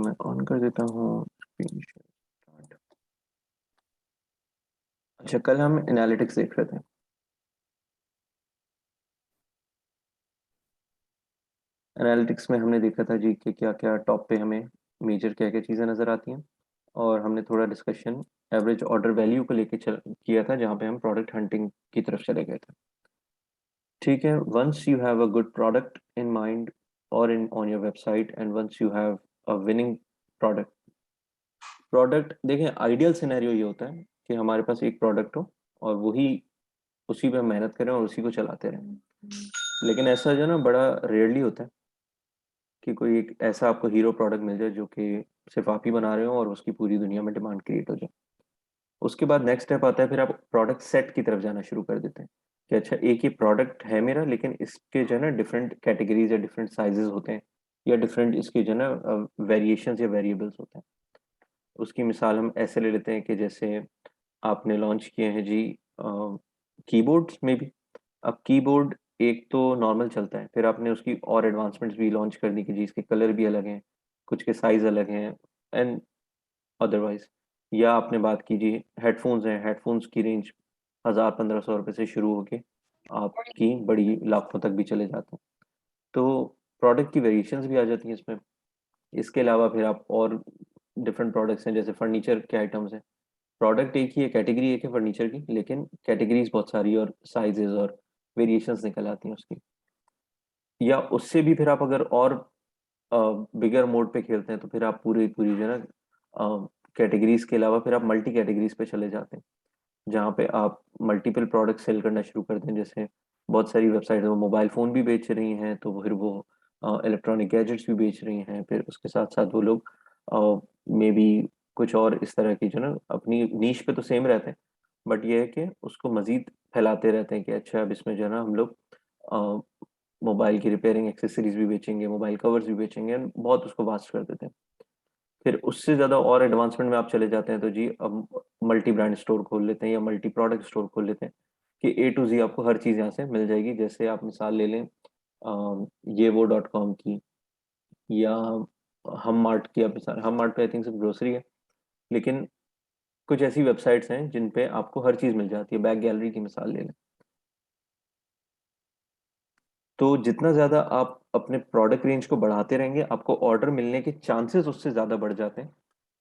तो मैं ऑन कर देता हूँ स्क्रीन शेयर। अच्छा, कल हम एनालिटिक्स देख रहे थे। एनालिटिक्स में हमने देखा था जी कि क्या क्या टॉप पे हमें मेजर क्या क्या चीज़ें नज़र आती हैं, और हमने थोड़ा डिस्कशन एवरेज ऑर्डर वैल्यू को लेके किया था, जहाँ पे हम प्रोडक्ट हंटिंग की तरफ चले गए थे। ठीक है, once you have a good product in mind और in on your website, and once you have a winning product. Product देखें, आइडियल सिनेरियो ये होता है कि हमारे पास एक प्रोडक्ट हो और वही उसी पे हम मेहनत करें और उसी को चलाते रहें। लेकिन ऐसा जो है ना, बड़ा रेयरली होता है कि कोई एक ऐसा आपको हीरो प्रोडक्ट मिल जाए जो कि सिर्फ आप ही बना रहे हो और उसकी पूरी दुनिया में डिमांड क्रिएट हो जाए। उसके बाद नेक्स्ट स्टेप आता है, फिर आप प्रोडक्ट सेट की तरफ जाना शुरू कर देते हैं कि अच्छा, एक ही प्रोडक्ट है मेरा, लेकिन इसके जो है ना डिफरेंट कैटेगरीज या डिफरेंट साइजेस होते हैं, या डिफरेंट इसके जो है ना वेरिएशंस या वेरिएबल्स होते हैं। उसकी मिसाल हम ऐसे ले लेते हैं कि जैसे आपने लॉन्च किए हैं जी कीबोर्ड्स में भी। अब कीबोर्ड एक तो नॉर्मल चलता है, फिर आपने उसकी और एडवांसमेंट्स भी लॉन्च कर दी कि जी इसके कलर भी अलग हैं, कुछ के साइज अलग हैं, एंड अदरवाइज। या आपने बात की जी हेडफोन्स हैं, हेडफोन्स की रेंज 1000-1500 रुपये से शुरू होके आपकी बड़ी लाखों तक भी चले जाते हैं। तो प्रोडक्ट की वेरिएशंस भी आ जाती हैं इसमें। इसके अलावा फिर आप और डिफरेंट प्रोडक्ट्स हैं, जैसे फर्नीचर के आइटम्स हैं। प्रोडक्ट एक ही है, कैटेगरी एक है फर्नीचर की, लेकिन कैटेगरीज बहुत सारी और साइजेस और वेरिएशंस निकल आती हैं उसकी। या उससे भी फिर आप अगर और बिगर मोड पे खेलते हैं, तो फिर आप पूरी पूरी जो है ना कैटेगरीज के अलावा फिर आप मल्टी कैटेगरीज पे चले जाते हैं, जहाँ पे आप मल्टीपल प्रोडक्ट सेल करना शुरू करते हैं। जैसे बहुत सारी वेबसाइट वो मोबाइल फ़ोन भी बेच रही हैं, तो फिर वो इलेक्ट्रॉनिक गैजेट्स भी बेच रही हैं, फिर उसके साथ साथ वो लोग मे बी कुछ और इस तरह की जो ना अपनी नीश पे तो सेम रहते हैं, बट ये है कि उसको मज़ीद फैलाते रहते हैं कि अच्छा, अब इसमें जो है ना हम लोग मोबाइल की रिपेयरिंग एक्सेसरीज भी बेचेंगे, मोबाइल कवर्स भी बेचेंगे, and बहुत उसको वास्ट कर देते हैं। फिर उससे ज़्यादा और एडवांसमेंट में आप चले जाते हैं, तो जी अब मल्टी ब्रांड स्टोर खोल लेते हैं या मल्टी प्रोडक्ट स्टोर खोल लेते हैं कि ए टू जी आपको हर चीज़ यहाँ से मिल जाएगी। जैसे आप मिसाल ले लें ये वो डॉट कॉम की, या हम मार्ट की। आप मिसाल, हम मार्ट पे आई थिंक सिर्फ ग्रोसरी है, लेकिन कुछ ऐसी वेबसाइट्स हैं जिन पे आपको हर चीज़ मिल जाती है। बैग गैलरी की मिसाल ले लें। तो जितना ज़्यादा आप अपने प्रोडक्ट रेंज को बढ़ाते रहेंगे, आपको ऑर्डर मिलने के चांसेस उससे ज़्यादा बढ़ जाते हैं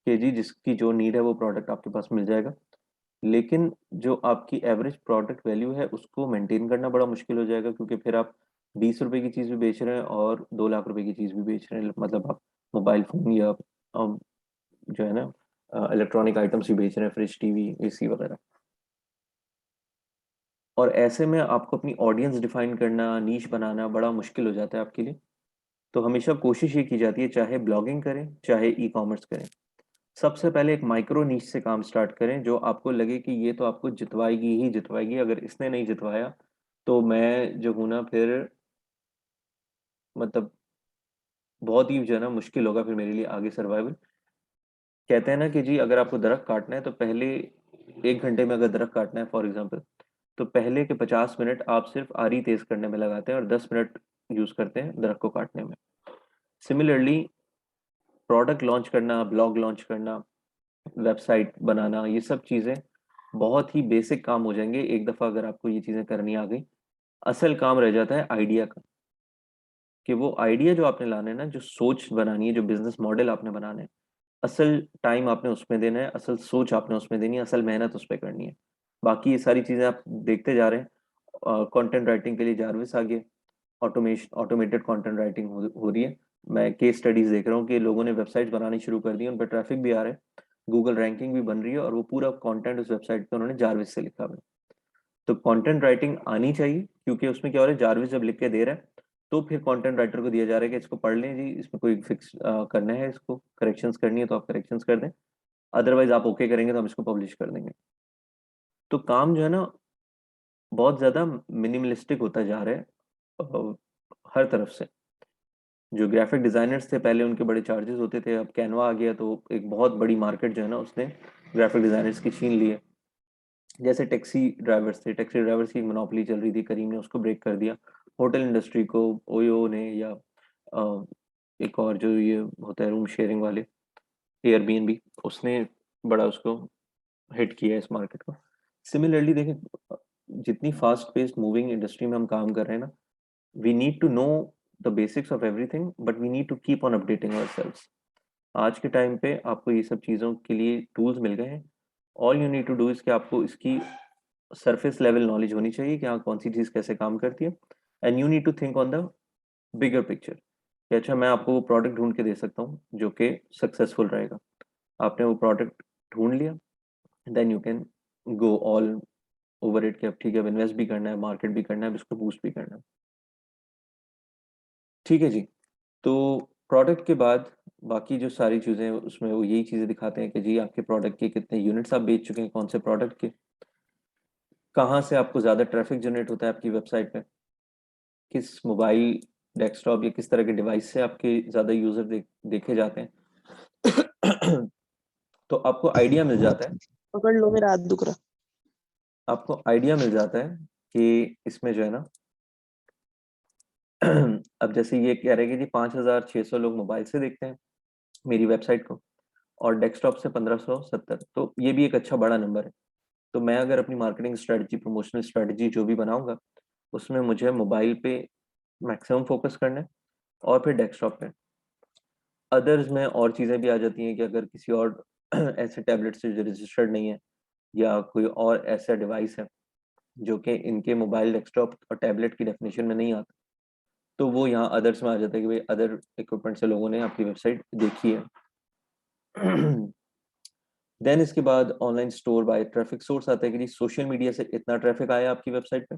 कि जी जिसकी जो नीड है वो प्रोडक्ट आपके पास मिल जाएगा। लेकिन जो आपकी एवरेज प्रोडक्ट वैल्यू है उसको मेंटेन करना बड़ा मुश्किल हो जाएगा, क्योंकि फिर आप 20 रुपए की चीज़ भी बेच रहे हैं और 2 लाख रुपए की चीज़ भी बेच रहे हैं। मतलब आप मोबाइल फ़ोन या जो है ना इलेक्ट्रॉनिक आइटम्स भी बेच रहे हैं, फ्रिज, टीवी, एसी वगैरह। और ऐसे में आपको अपनी ऑडियंस डिफाइन करना, नीश बनाना बड़ा मुश्किल हो जाता है आपके लिए। तो हमेशा कोशिश ये की जाती है, चाहे ब्लॉगिंग करें चाहे ई कॉमर्स करें, सबसे पहले एक माइक्रो नीश से काम स्टार्ट करें, जो आपको लगे कि ये तो आपको जितवाएगी ही जितवाएगी। अगर इसने नहीं जितवाया तो मैं जो हूं ना, फिर मतलब बहुत ही जो है ना मुश्किल होगा फिर मेरे लिए आगे सर्वाइवल। कहते हैं ना कि जी अगर आपको दरख्त काटना है, तो पहले 1 घंटे में अगर दरख्त काटना है फॉर एग्जाम्पल, तो पहले के 50 मिनट आप सिर्फ आरी तेज करने में लगाते हैं और 10 मिनट यूज करते हैं दरख्त को काटने में। सिमिलरली प्रोडक्ट लॉन्च करना, ब्लॉग लॉन्च करना, वेबसाइट बनाना, ये सब चीज़ें बहुत ही बेसिक काम हो जाएंगे एक दफ़ा अगर आपको ये चीज़ें करनी आ गई। असल काम रह जाता है आइडिया का, कि वो आइडिया जो आपने लाना है ना, जो सोच बनानी है, जो बिजनेस मॉडल आपने बनाना है, असल टाइम आपने उसमें देना है, असल सोच आपने उसमें देनी है, असल मेहनत उस पर करनी है। बाकी ये सारी चीज़ें आप देखते जा रहे हैं। कंटेंट राइटिंग के लिए जारविस आ गया, ऑटोमेशन ऑटोमेटेड कंटेंट राइटिंग हो रही है। मैं केस स्टडीज देख रहा हूँ कि लोगों ने वेबसाइट बनानी शुरू कर दी, उन पर ट्रैफिक भी आ रहा है, गूगल रैंकिंग भी बन रही है, और वो पूरा कंटेंट उस वेबसाइट पे उन्होंने जारविस से लिखा हुआ है। तो कंटेंट राइटिंग आनी चाहिए, क्योंकि उसमें क्या हो रहा है, जारविस जब लिख के दे रहा है, तो फिर कंटेंट राइटर को दिया जा रहा है कि इसको पढ़ लें जी, इसमें कोई फिक्स करना है, इसको करेक्शंस करनी है तो आप करेक्शंस कर दें, अदरवाइज आप ओके करेंगे तो हम इसको पब्लिश कर देंगे। तो काम जो है ना बहुत ज़्यादा मिनिमलिस्टिक होता जा रहा है हर तरफ से। जो ग्राफिक डिज़ाइनर्स थे पहले, उनके बड़े चार्जेस होते थे, अब कैनवा आ गया तो एक बहुत बड़ी मार्केट जो है ना उसने ग्राफिक डिज़ाइनर्स की छीन ली है। जैसे टैक्सी ड्राइवर्स थे, टैक्सी ड्राइवर्स की मोनोपोली चल रही थी, करीम ने उसको ब्रेक कर दिया। होटल इंडस्ट्री को ओयो ने या एक और जो ये होता है रूम शेयरिंग वाले, एयरबीएनबी, उसने बड़ा उसको हिट किया है इस मार्केट को। सिमिलरली देखें, जितनी फास्ट पेस्ड मूविंग इंडस्ट्री में हम काम कर रहे हैं ना, we need to know the basics of everything, but we need to keep on updating ourselves. आज के टाइम पे आपको ये सब चीज़ों के लिए टूल्स मिल गए हैं। All you need to do is कि आपको इसकी सरफेस लेवल नॉलेज होनी चाहिए कि हाँ कौन सी चीज़ कैसे काम करती है, and you need to think on the bigger picture कि अच्छा मैं आपको वो प्रोडक्ट ढूंढ के दे सकता हूँ जो कि सक्सेसफुल रहेगा। आपने वो प्रोडक्ट ढूंढ लिया, then you can go all over it कि अब ठीक है, अब इन्वेस्ट भी करना है, मार्केट भी करना है, अब इसको बूस्ट भी करना है। ठीक है जी। तो प्रोडक्ट के बाद बाकी जो सारी चीज़ें हैं उसमें वो यही चीज़ें दिखाते हैं कि जी आपके प्रोडक्ट के कितने यूनिट्स आप बेच चुके हैं, कौन से प्रोडक्ट के, कहाँ से आपको ज़्यादा ट्रैफिक जनरेट होता है आपकी वेबसाइट पे, किस मोबाइल, डेस्कटॉप या किस तरह के डिवाइस से आपके ज़्यादा यूज़र देखे जाते हैं। तो आपको आइडिया मिल जाता है, पकड़ लो, मेरा हाथ दुख रहा। आपको आइडिया मिल जाता है कि इसमें जो है ना, अब जैसे ये कह रहे हैं कि जी 5,600 लोग मोबाइल से देखते हैं मेरी वेबसाइट को, और डेस्कटॉप से 1570, तो ये भी एक अच्छा बड़ा नंबर है। तो मैं अगर अपनी मार्केटिंग स्ट्रेटजी, प्रमोशनल स्ट्रेटजी जो भी बनाऊंगा, उसमें मुझे मोबाइल पे मैक्सिमम फोकस करना है और फिर डेस्कटॉप पे। अदर्स में और चीज़ें भी आ जाती हैं कि अगर किसी और ऐसे टैबलेट से जो रजिस्टर्ड नहीं है, या कोई और ऐसा डिवाइस है जो कि इनके मोबाइल, डेस्कटॉप और टैबलेट की डेफिनेशन में नहीं आता, तो वो यहाँ अदर्स में आ जाता है कि भाई अदर इक्विपमेंट से लोगों ने आपकी वेबसाइट देखी है। देन इसके बाद online store bye traffic source आता है कि जी सोशल मीडिया से इतना ट्रैफिक आया आपकी वेबसाइट पे,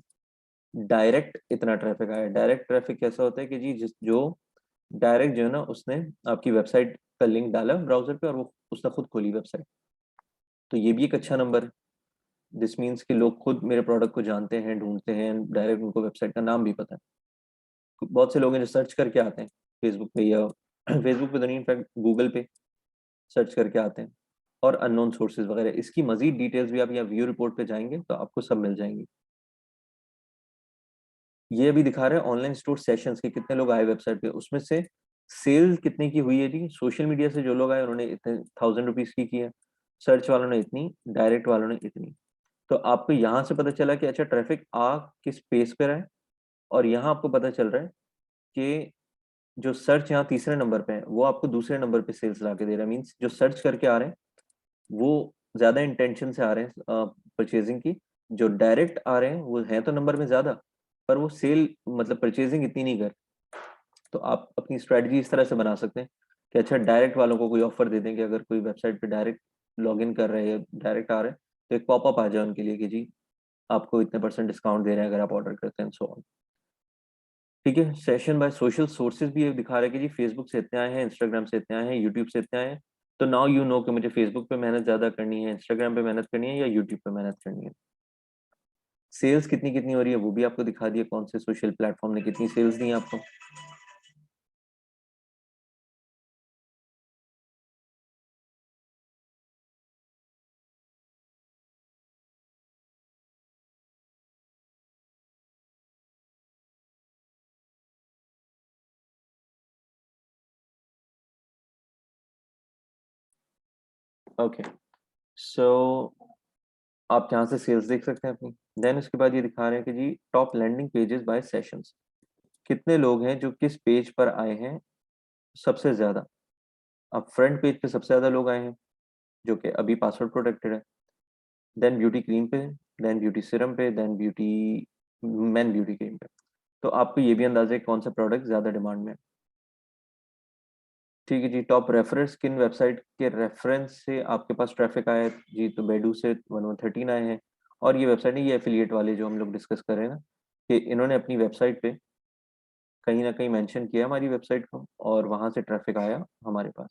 डायरेक्ट इतना ट्रैफिक आया। डायरेक्ट ट्रैफिक कैसा होता है कि जी जिस जो डायरेक्ट जो है ना, उसने आपकी वेबसाइट का लिंक डाला ब्राउजर पे और वो उसने खुद खोली वेबसाइट, तो ये भी एक अच्छा नंबर है। दिस मीन्स कि लोग खुद मेरे प्रोडक्ट को जानते हैं, ढूंढते हैं, डायरेक्ट उनको वेबसाइट का नाम भी पता है। बहुत से लोग हैं जो सर्च करके आते हैं फेसबुक पे, या फेसबुक पे तो नहीं, इनफैक्ट गूगल पे सर्च करके आते हैं, और अननोन सोर्सेज वगैरह। इसकी मजीद डिटेल्स भी आप यहाँ व्यू रिपोर्ट पे जाएंगे तो आपको सब मिल जाएंगी। ये अभी दिखा रहे हैं ऑनलाइन स्टोर सेशंस के कितने लोग आए वेबसाइट पे, उसमें से सेल कितने की हुई है जी। सोशल मीडिया से जो लोग आए उन्होंने इतने 1000 रुपीज की है, सर्च वालों ने इतनी, डायरेक्ट वालों ने इतनी। तो आपको यहाँ से पता चला कि अच्छा ट्रैफिक आ किस पेस पे रहा है, और यहाँ आपको पता चल रहा है कि जो सर्च यहाँ तीसरे नंबर पे है वो आपको दूसरे नंबर पे सेल्स ला के दे रहा है। मीन्स जो सर्च करके आ रहे हैं वो ज्यादा इंटेंशन से आ रहे हैं परचेजिंग की, जो डायरेक्ट आ रहे हैं वो हैं तो नंबर में ज्यादा, पर वो सेल मतलब परचेजिंग इतनी नहीं कर। तो आप अपनी स्ट्रेटजी इस तरह से बना सकते हैं कि अच्छा डायरेक्ट वालों को कोई ऑफर दे दें कि अगर कोई वेबसाइट पे डायरेक्ट लॉग इन कर रहे हैं, डायरेक्ट आ रहे हैं, तो एक पॉपअप आ जाए उनके लिए कि जी आपको इतने % डिस्काउंट दे रहे हैं अगर आप ऑर्डर करते हैं, सो ऑन। ठीक है। सेशन बाय सोशल सोर्सेज भी ये दिखा रहा है कि जी फेसबुक से इतने आए हैं, इंस्टाग्राम से इतने आए हैं, यूट्यूब से इतने आए हैं। तो नाउ यू नो कि मुझे फेसबुक पे मेहनत ज्यादा करनी है, इंस्टाग्राम पे मेहनत करनी है, या यूट्यूब पे मेहनत करनी है। सेल्स कितनी कितनी हो रही है वो भी आपको दिखा दिया, कौन से सोशल प्लेटफॉर्म ने कितनी सेल्स दी आपको। ओके, सो आप यहाँ से सेल्स देख सकते हैं अपनी। देन उसके बाद ये दिखा रहे हैं कि जी top landing pages by sessions, कितने लोग हैं जो किस पेज पर आए हैं सबसे ज्यादा। अब फ्रंट पेज पे सबसे ज्यादा लोग आए हैं जो कि अभी पासवर्ड प्रोटेक्टेड है, देन ब्यूटी क्रीम पे, देन ब्यूटी सिरम पे, then beauty man beauty cream पे। तो आपको ये भी अंदाजा है कौन सा प्रोडक्ट ज्यादा डिमांड में है। ठीक है जी। टॉप रेफरेंस किन वेबसाइट के रेफरेंस से आपके पास ट्रैफिक आया है जी, तो बेडू से 1113 आए हैं। और ये वेबसाइट है, ये एफिलिएट वाले जो हम लोग डिस्कस कर रहे हैं ना, कि इन्होंने अपनी वेबसाइट पे कहीं ना कहीं मेंशन किया हमारी वेबसाइट को, और वहां से ट्रैफिक आया हमारे पास।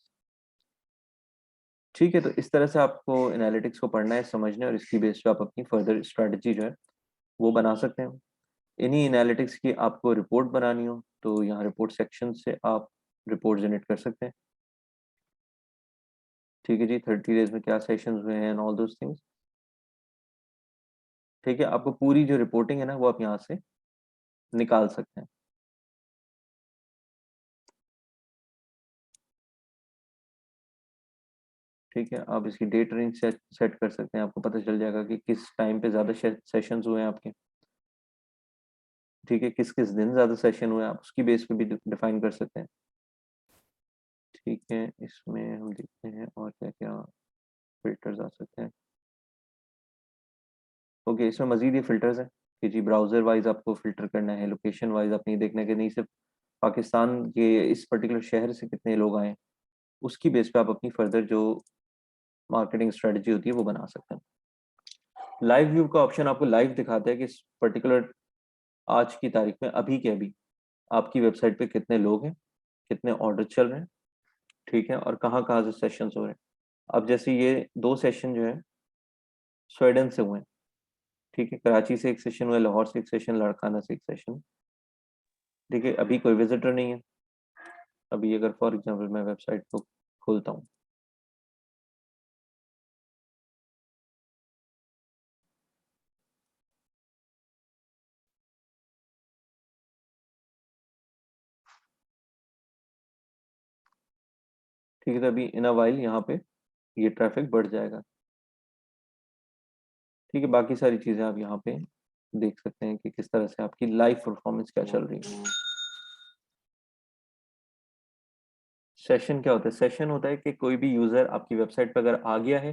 ठीक है। तो इस तरह से आपको एनालिटिक्स को पढ़ना है, समझना है, और इसकी बेस पे आप अपनी फर्दर स्ट्रेटजी जो है वो बना सकते हैं। इन्हीं एनालिटिक्स की आपको रिपोर्ट बनानी हो तो यहाँ रिपोर्ट सेक्शन से आप रिपोर्ट जनरेट कर सकते हैं। ठीक है जी। 30 डेज में क्या सेशन हुए हैं एंड ऑल दोज थिंग्स। ठीक है। आपको पूरी जो रिपोर्टिंग है ना वो आप यहाँ से निकाल सकते हैं। ठीक है, आप इसकी डेट रेंज सेट कर सकते हैं, आपको पता चल जाएगा कि किस टाइम पे ज़्यादा सेशंस हुए हैं आपके। ठीक है, किस किस दिन ज़्यादा सेशन हुए हैं, आप उसकी बेस पे भी डिफाइन कर सकते हैं। ठीक है, इसमें हम देखते हैं और क्या क्या फिल्टर्स आ सकते हैं। ओके, इसमें मजीद ये फिल्टर्स हैं कि जी ब्राउज़र वाइज आपको फ़िल्टर करना है, लोकेशन वाइज आप नहीं देखना है कि नहीं सिर्फ पाकिस्तान के इस पर्टिकुलर शहर से कितने लोग आए हैं, उसकी बेस पे आप अपनी फर्दर जो मार्केटिंग स्ट्रेटजी होती है वो बना सकते हैं। लाइव व्यू का ऑप्शन आपको लाइव दिखाता है कि इस पर्टिकुलर आज की तारीख में अभी के अभी आपकी वेबसाइट पे कितने लोग हैं, कितने ऑर्डर चल रहे हैं, ठीक है, और कहाँ-कहाँ से सेशंस हो रहे हैं। अब जैसे ये 2 सेशन जो है स्वीडन से हुए हैं, ठीक है, कराची से 1 सेशन हुआ है, लाहौर से 1 सेशन, लाड़काना से 1 सेशन। देखिए, अभी कोई विज़िटर नहीं है। अभी अगर फॉर एग्ज़ाम्पल मैं वेबसाइट को खोलता हूँ, ठीक है, तो अभी इन अ व्हाइल यहाँ पे ये ट्रैफ़िक बढ़ जाएगा। ठीक है, बाकी सारी चीज़ें आप यहाँ पे देख सकते हैं कि किस तरह से आपकी लाइव परफ़ॉर्मेंस क्या चल रही है। सेशन क्या होता है? सेशन होता है कि कोई भी यूज़र आपकी वेबसाइट पे अगर आ गया है,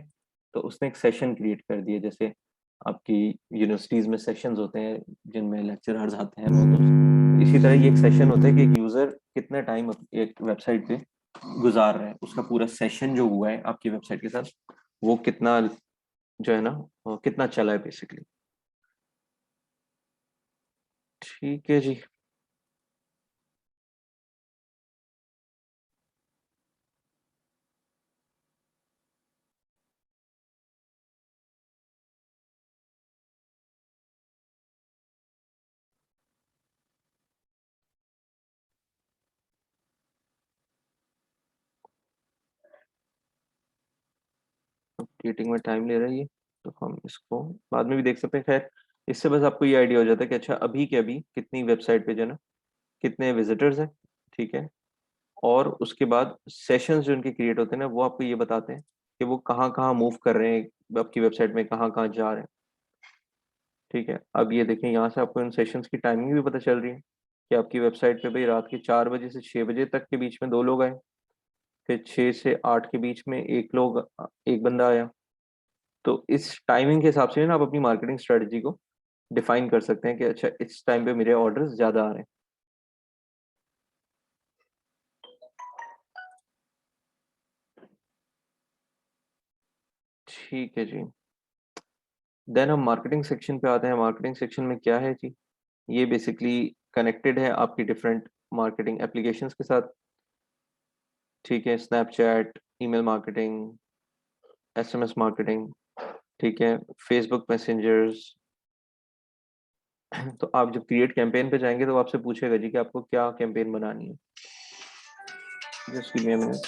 तो उसने एक सेशन क्रिएट कर दिया। जैसे आपकी यूनिवर्सिटीज़ में सेशंस होते हैं, जिनमें लेक्चरर्स आते हैं रोज़। इसी तरह ये एक सेशन होता है कि एक यूज़र कितना टाइम एक वेबसाइट पे गुज़ार रहा है। उसका पूरा सेशन जो हुआ है आपकी वेबसाइट के साथ, वो कितना जो है ना कितना चला है बेसिकली। ठीक है जी। अपडेटिंग में टाइम ले रहा है ये, तो हम इसको बाद में भी देख सकते हैं। खैर, इससे बस आपको ये आइडिया हो जाता है कि अच्छा अभी के अभी कितनी वेबसाइट पे जो है ना कितने विजिटर्स हैं, ठीक है? और उसके बाद सेशंस जो उनके क्रिएट होते हैं ना, वो आपको ये बताते हैं कि वो कहाँ-कहाँ मूव कर रहे हैं, आपकी वेबसाइट में कहाँ-कहाँ जा रहे हैं, ठीक है? अब ये देखें यहाँ से आपको इन सेशंस की टाइमिंग भी पता चल रही है कि आपकी वेबसाइट पे भई रात के 4 बजे से 6 बजे तक के बीच में 2 लोग आए, फिर 6 से 8 के बीच में 1 बंदा आया। तो इस टाइमिंग के हिसाब से ना आप अपनी मार्केटिंग स्ट्रेटजी को डिफाइन कर सकते हैं कि अच्छा इस टाइम पे मेरे ऑर्डर्स ज़्यादा आ रहे हैं। ठीक है जी। देन हम मार्केटिंग सेक्शन पे आते हैं। मार्केटिंग सेक्शन में क्या है जी? ये बेसिकली कनेक्टेड है आपकी डिफरेंट मार्केटिंग एप्लीकेशंस के साथ, ठीक है? Snapchat, email marketing, SMS marketing, ठीक है? Facebook messengers. तो आप जब क्रिएट कैंपेन पे जाएँगे तो वो आपसे पूछेगा जी कि आपको क्या कैंपेन बनानी है। Just give me a minute.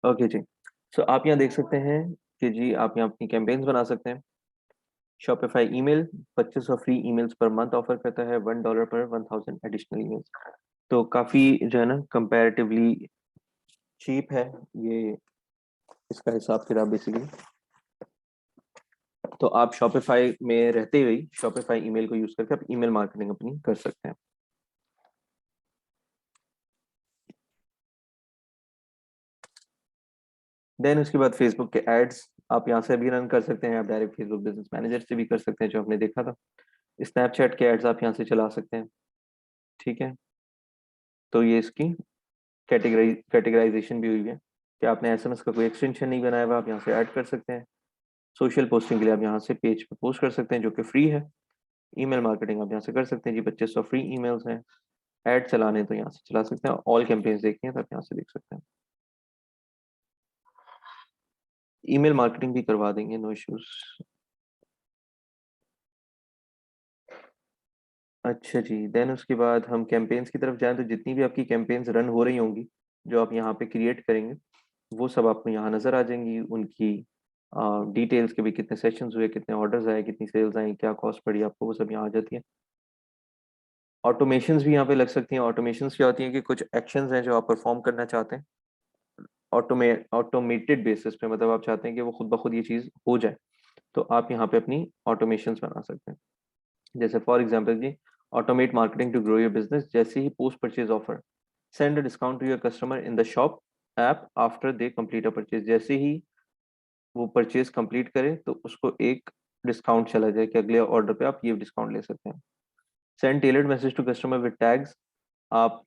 Okay जी। सो आप यहाँ देख सकते हैं कि जी आप यहाँ अपनी कैंपेन्स बना सकते हैं। Shopify email 2500 free emails per month offer करता है, $1 पर 1000 एडिशनल ईमेल्स। तो काफ़ी जो है ना कंपैरेटिवली चीप है ये, इसका हिसाब किताब बेसिकली। तो आप शॉपिफाई में रहते हुए शॉपिफाई ईमेल को यूज़ करके आप ईमेल मार्केटिंग अपनी कर सकते हैं। देन उसके बाद फेसबुक के एड्स आप यहाँ से भी रन कर सकते हैं, आप डायरेक्ट फेसबुक बिजनेस मैनेजर से भी कर सकते हैं जो हमने देखा था। स्नैपचैट के एड्स आप यहाँ से चला सकते हैं। ठीक है, तो ये इसकी कैटेगराइजेशन भी हुई है कि आपने एसएमएस का कोई एक्सटेंशन नहीं बनाया हुआ, आप यहाँ से ऐड कर सकते हैं। सोशल पोस्टिंग के लिए आप यहाँ से पेज पे पोस्ट कर सकते हैं जो कि फ्री है। ईमेल मार्केटिंग आप यहाँ से कर सकते हैं जी, 2500 फ्री ईमेल्स हैं। ऐड चलाने तो यहाँ से चला सकते हैं, ऑल कैंपेन्स देखनी है तो आप यहाँ से देख सकते हैं। ईमेल मार्केटिंग भी करवा देंगे, नो इश्यूज। अच्छा जी, देन उसके बाद हम कैंपेन्स की तरफ जाएं तो जितनी भी आपकी कैंपेन्स रन हो रही होंगी जो आप यहाँ पे क्रिएट करेंगे वो सब आपको यहाँ नज़र आ जाएंगी। उनकी डिटेल्स के भी, कितने सेशंस हुए, कितने ऑर्डर्स आए, कितनी सेल्स आई, क्या कॉस्ट पड़ी आपको, वो सब यहाँ आ जाती है। ऑटोमेशंस भी यहाँ पे लग सकती हैं। ऑटोमेशंस क्या होती हैं कि कुछ एक्शंस हैं जो आप परफॉर्म करना चाहते हैं ऑटोमेटेड बेसिस पे, मतलब आप चाहते हैं कि वो खुद ब खुद ये चीज़ हो जाए, तो आप यहाँ पे अपनी ऑटोमेशंस बना सकते हैं। जैसे फॉर एग्जांपल जी, automate marketing to grow your business. जैसे ही post purchase offer, send a discount to your customer in the shop app after they complete a purchase. जैसे ही वो परचेज कंप्लीट करे तो उसको एक डिस्काउंट चला जाए कि अगले ऑर्डर पे आप ये डिस्काउंट ले सकते हैं। Send tailored message to customer with tags. आप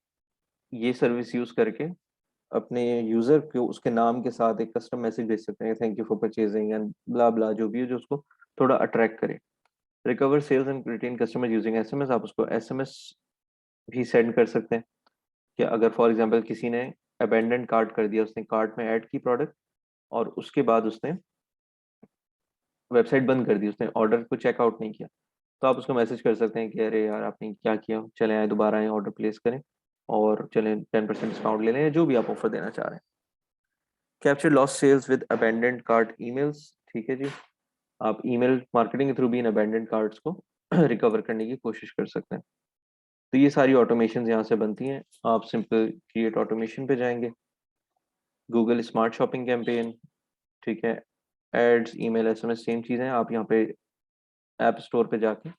ये सर्विस यूज करके अपने यूजर को उसके नाम के साथ एक कस्टम मैसेज भेज सकते हैं, thank you for purchasing and blah blah, जो भी है जो उसको थोड़ा अट्रैक्ट करे। Recover sales and retain customer using SMS. आप उसको एसएमएस भी सेंड कर सकते हैं कि अगर फॉर एग्जांपल किसी ने अबेंडन कार्ट कर दिया, उसने कार्ट में ऐड की प्रोडक्ट और उसके बाद उसने वेबसाइट बंद कर दी, उसने ऑर्डर को चेकआउट नहीं किया, तो आप उसको मैसेज कर सकते हैं कि अरे यार आपने क्या किया, चले आए दोबारा आए ऑर्डर प्लेस करें और चलें 10% डिस्काउंट ले लें, या जो भी आप ऑफर देना चाह रहे हैं। Capture lost sales with abandoned cart emails. ठीक है जी, आप ईमेल मार्केटिंग के थ्रू भी इन अबेंडेंट कार्ड्स को रिकवर करने की कोशिश कर सकते हैं। तो ये सारी ऑटोमेशन यहाँ से बनती हैं। आप सिंपल क्रिएट ऑटोमेशन पे जाएंगे, गूगल स्मार्ट शॉपिंग कैंपेन, ठीक है, एड्स, ईमेल, एसएमएस, सेम चीज़ें। आप यहाँ पे ऐप स्टोर पे जाके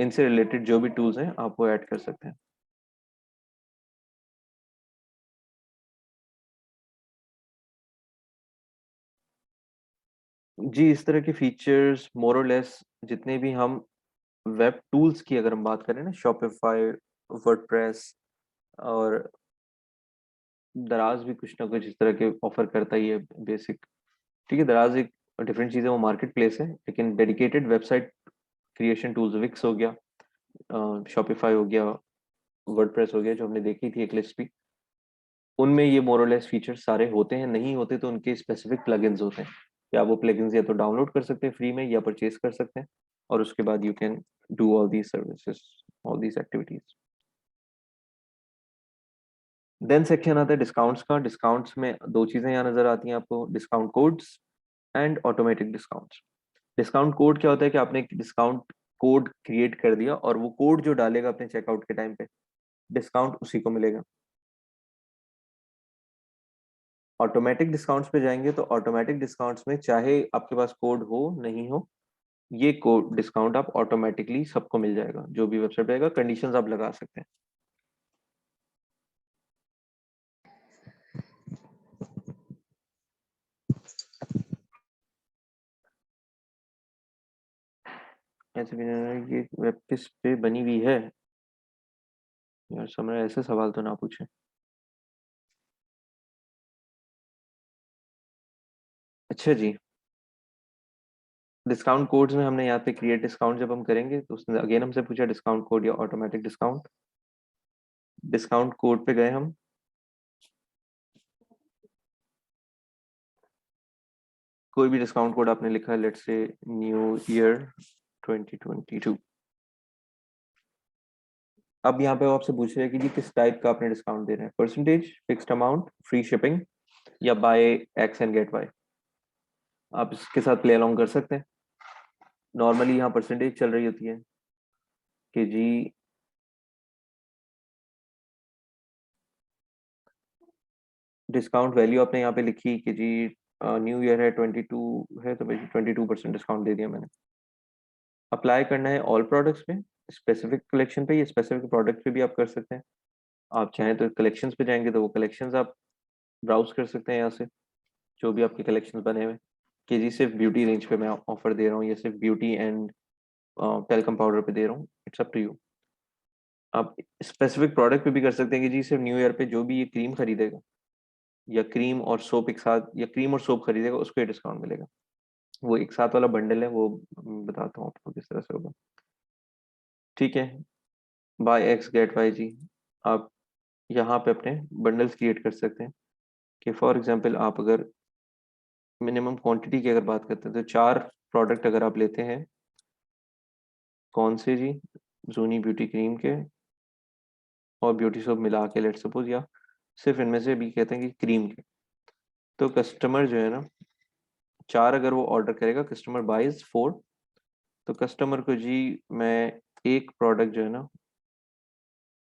इनसे रिलेटेड जो भी टूल्स हैं आप वो ऐड कर सकते हैं। जी, इस तरह के फीचर्स मोर और लेस जितने भी हम वेब टूल्स की अगर हम बात करें ना, शॉपिफाई, वर्डप्रेस और दराज भी कुछ ना कुछ इस तरह के ऑफर करता ही है बेसिक। ठीक है, दराज एक डिफरेंट चीज़ है, वो मार्केट प्लेस है, लेकिन dedicated website creation tools, Wix हो गया, शॉपिफाई हो गया, वर्डप्रेस हो गया, जो हमने देखी थी एक लिस्ट भी, उनमें ये मोरलेस फीचर्स सारे होते हैं। नहीं होते तो उनके स्पेसिफिक प्लगइन्स होते हैं, या वो प्लगइन्स या तो डाउनलोड कर सकते हैं फ्री में या परचेज कर सकते हैं, और उसके बाद you can do all these services, all these activities. Then section आता है डिस्काउंट्स का। डिस्काउंट्स में दो चीजें यहाँ नजर आती हैं आपको, discount codes and automatic discounts. Discount code क्या होता है कि आपने एक डिस्काउंट कोड क्रिएट कर दिया और वो कोड जो डालेगा अपने चेकआउट के टाइम पे, डिस्काउंट उसी को मिलेगा। ऑटोमेटिक डिस्काउंट्स पे जाएंगे तो ऑटोमेटिक डिस्काउंट्स में चाहे आपके पास कोड हो नहीं हो, ये कोड डिस्काउंट आप ऑटोमेटिकली सबको मिल जाएगा, जो भी वेबसाइट पे आएगा, कंडीशंस आप लगा सकते हैं। ऐसे भी ये वेब किस पे बनी हुई है यार, समझ ऐसे सवाल तो ना पूछे। अच्छा जी, डिस्काउंट कोड्स में हमने यहाँ पे क्रिएट डिस्काउंट जब हम करेंगे तो उसने अगेन हमसे पूछा डिस्काउंट कोड या ऑटोमेटिक डिस्काउंट। डिस्काउंट कोड पे गए हम, कोई भी डिस्काउंट कोड आपने लिखा है, लेट्स से न्यू ईयर 2022। अब यहाँ पे वो आपसे पूछ रहे हैं कि जी किस टाइप का आपने डिस्काउंट दे रहे हैं, percentage, fixed amount, free shipping, या buy X and get Y. आप इसके साथ प्ले अलोंग कर सकते हैं। नॉर्मली यहाँ परसेंटेज चल रही होती है कि जी डिस्काउंट वैल्यू आपने यहाँ पे लिखी कि जी न्यू ईयर है 22 है तो भाई 22% डिस्काउंट दे दिया मैंने। अप्लाई करना है ऑल प्रोडक्ट्स पे, स्पेसिफिक कलेक्शन पे या स्पेसिफिक प्रोडक्ट पे भी आप कर सकते हैं। आप चाहें तो कलेक्शंस पे जाएंगे तो वो कलेक्शंस आप ब्राउज कर सकते हैं यहाँ से, जो भी आपके कलेक्शंस बने हुए, कि जी सिर्फ ब्यूटी रेंज पे मैं ऑफर दे रहा हूँ या सिर्फ ब्यूटी एंड टेल्कम पाउडर पे दे रहा हूँ, इट्स अप टू यू। आप स्पेसिफिक प्रोडक्ट पे भी कर सकते हैं कि जी सिर्फ न्यू ईयर पे जो भी ये क्रीम खरीदेगा या क्रीम और सोप एक साथ, या क्रीम और सोप खरीदेगा, उसको ये डिस्काउंट मिलेगा। वो एक साथ वाला बंडल है, वो बताता हूँ आपको किस तरह से होगा। ठीक है, बाय एक्स गेट वाई जी। आप यहाँ पे अपने बंडल्स क्रिएट कर सकते हैं कि फॉर एग्जांपल आप अगर मिनिमम क्वांटिटी की अगर बात करते हैं तो 4 प्रोडक्ट अगर आप लेते हैं, कौन से जी, जूनी ब्यूटी क्रीम के और ब्यूटी सोप मिला के लेट सपोज, या सिर्फ इनमें से भी कहते हैं कि क्रीम के, तो कस्टमर जो है ना 4 अगर वो ऑर्डर करेगा, कस्टमर बाइज 4, तो कस्टमर को जी मैं एक प्रोडक्ट जो है ना